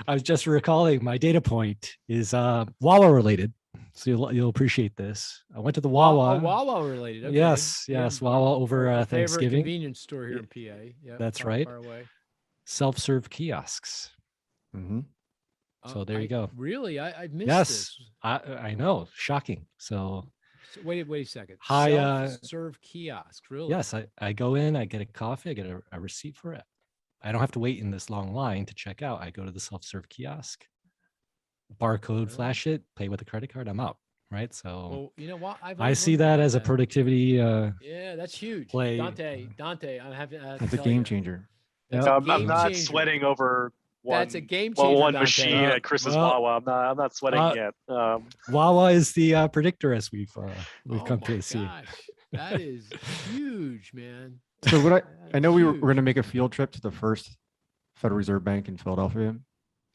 I was just recalling my data point is Wawa related, so you'll appreciate this. I went to the Wawa. Wawa related. Okay. Yes, Yeah. yes, Wawa over Our favorite Thanksgiving. convenience store here in PA. Yeah, That's right. Far away. Self-serve kiosks. Mhm. So there you go. Really, I missed Yes, this. I know, shocking. So So wait a second. Hi, Self-serve kiosks. Really? yes, I go in, I get a coffee, I get a receipt for it. I don't have to wait in this long line to check out. I go to the self-serve kiosk, barcode, flash it, pay with a credit card, I'm out. Right. So Well, you know what? I see that as a productivity yeah, that's huge. play. Dante, I have to That's a game changer. That's Yep. a I'm game not changer. sweating over one. That's a game changer. One Dante. machine at Chris's Wawa. I'm not sweating yet. Wawa is the predictor, as we've come to see. Gosh, that is huge, man. So what I know we were going to make a field trip to the first Federal Reserve Bank in Philadelphia.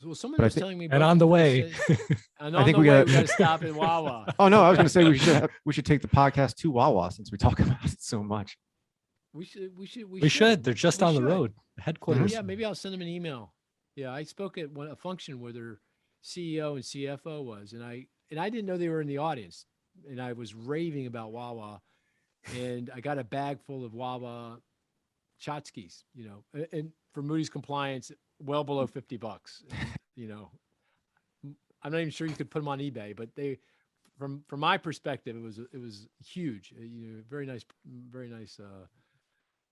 Well, someone was telling me, and on the way, I think we got to stop in Wawa. Oh no, I was going to say we should take the podcast to Wawa since we talk about it so much. We should. They're just on the road, headquarters. Yeah, maybe I'll send them an email. Yeah, I spoke at a function where their CEO and CFO was, and I didn't know they were in the audience, and I was raving about Wawa, and I got a bag full of Wawa tchotchkes, you know, and for Moody's compliance, well below $50. You know, I'm not even sure you could put them on eBay, but they, from my perspective, it was huge. You know, very nice.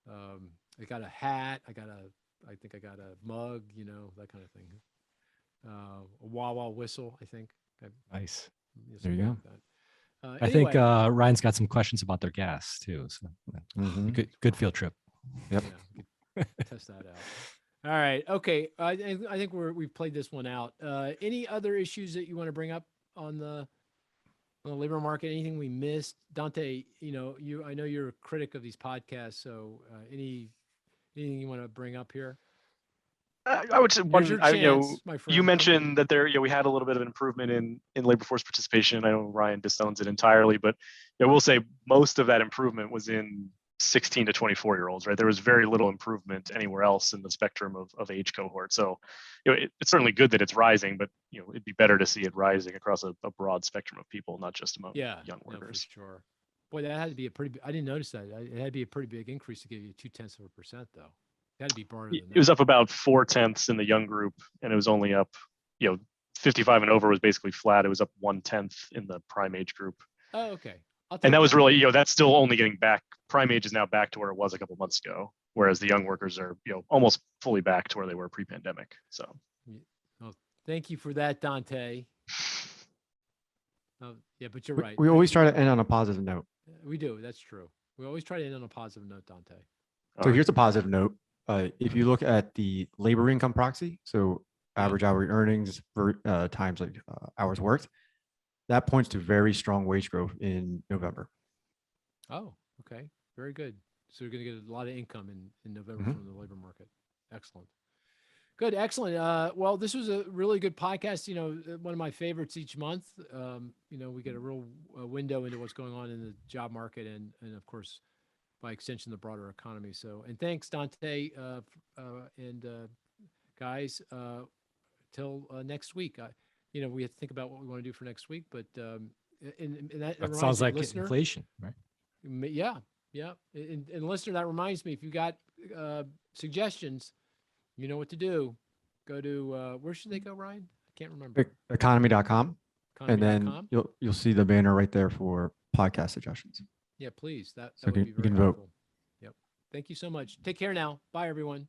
I got a hat. I think I got a mug. You know, that kind of thing. A Wawa whistle. I think. Nice. There you go. I think Ryan's got some questions about their gas too. So good field trip. Yep. Yeah, test that out. All right. Okay. I think we've played this one out. Any other issues that you want to bring up on the labor market? Anything we missed? Dante, you know, I know you're a critic of these podcasts. So anything you want to bring up here? I would say you mentioned Okay. that there, we had a little bit of an improvement in labor force participation. I know Ryan disowns it entirely, but I will say most of that improvement was in 16 to 24-year-olds, right? There was very little improvement anywhere else in the spectrum of age cohort. So, it's certainly good that it's rising, but it'd be better to see it rising across a broad spectrum of people, not just among young workers. For sure. Boy, that had to be I didn't notice that. It had to be a pretty big increase to give you 0.2%, though. It had to be broader than that. It was up about 0.4 in the young group, and it was only up, 55 and over was basically flat. It was up 0.1 in the prime age group. Oh, okay. And that was really, that's still only getting back. Prime age is now back to where it was a couple months ago, whereas the young workers are, almost fully back to where they were pre-pandemic. So, well, thank you for that, Dante. Yeah, but you're right. We always try to end on a positive note. We do. That's true. We always try to end on a positive note, Dante. So here's a positive note. If you look at the labor income proxy, so average hourly earnings times hours worked, that points to very strong wage growth in November. Oh, okay. Very good. So you're going to get a lot of income in November from the labor market. Excellent. Good. Excellent. Well, this was a really good podcast. One of my favorites each month. We get a real window into what's going on in the job market and of course, by extension, the broader economy. So, and thanks, Dante, and guys, till next week. We have to think about what we want to do for next week, but that sounds like inflation, right? Yeah. And listener, that reminds me, if you got suggestions, you know what to do. Go to where should they go, Ryan? I can't remember. Economy.com. And then you'll see the banner right there for podcast suggestions. Yeah, please. That So would be you very can helpful. vote. Yep. Thank you so much. Take care now. Bye, everyone.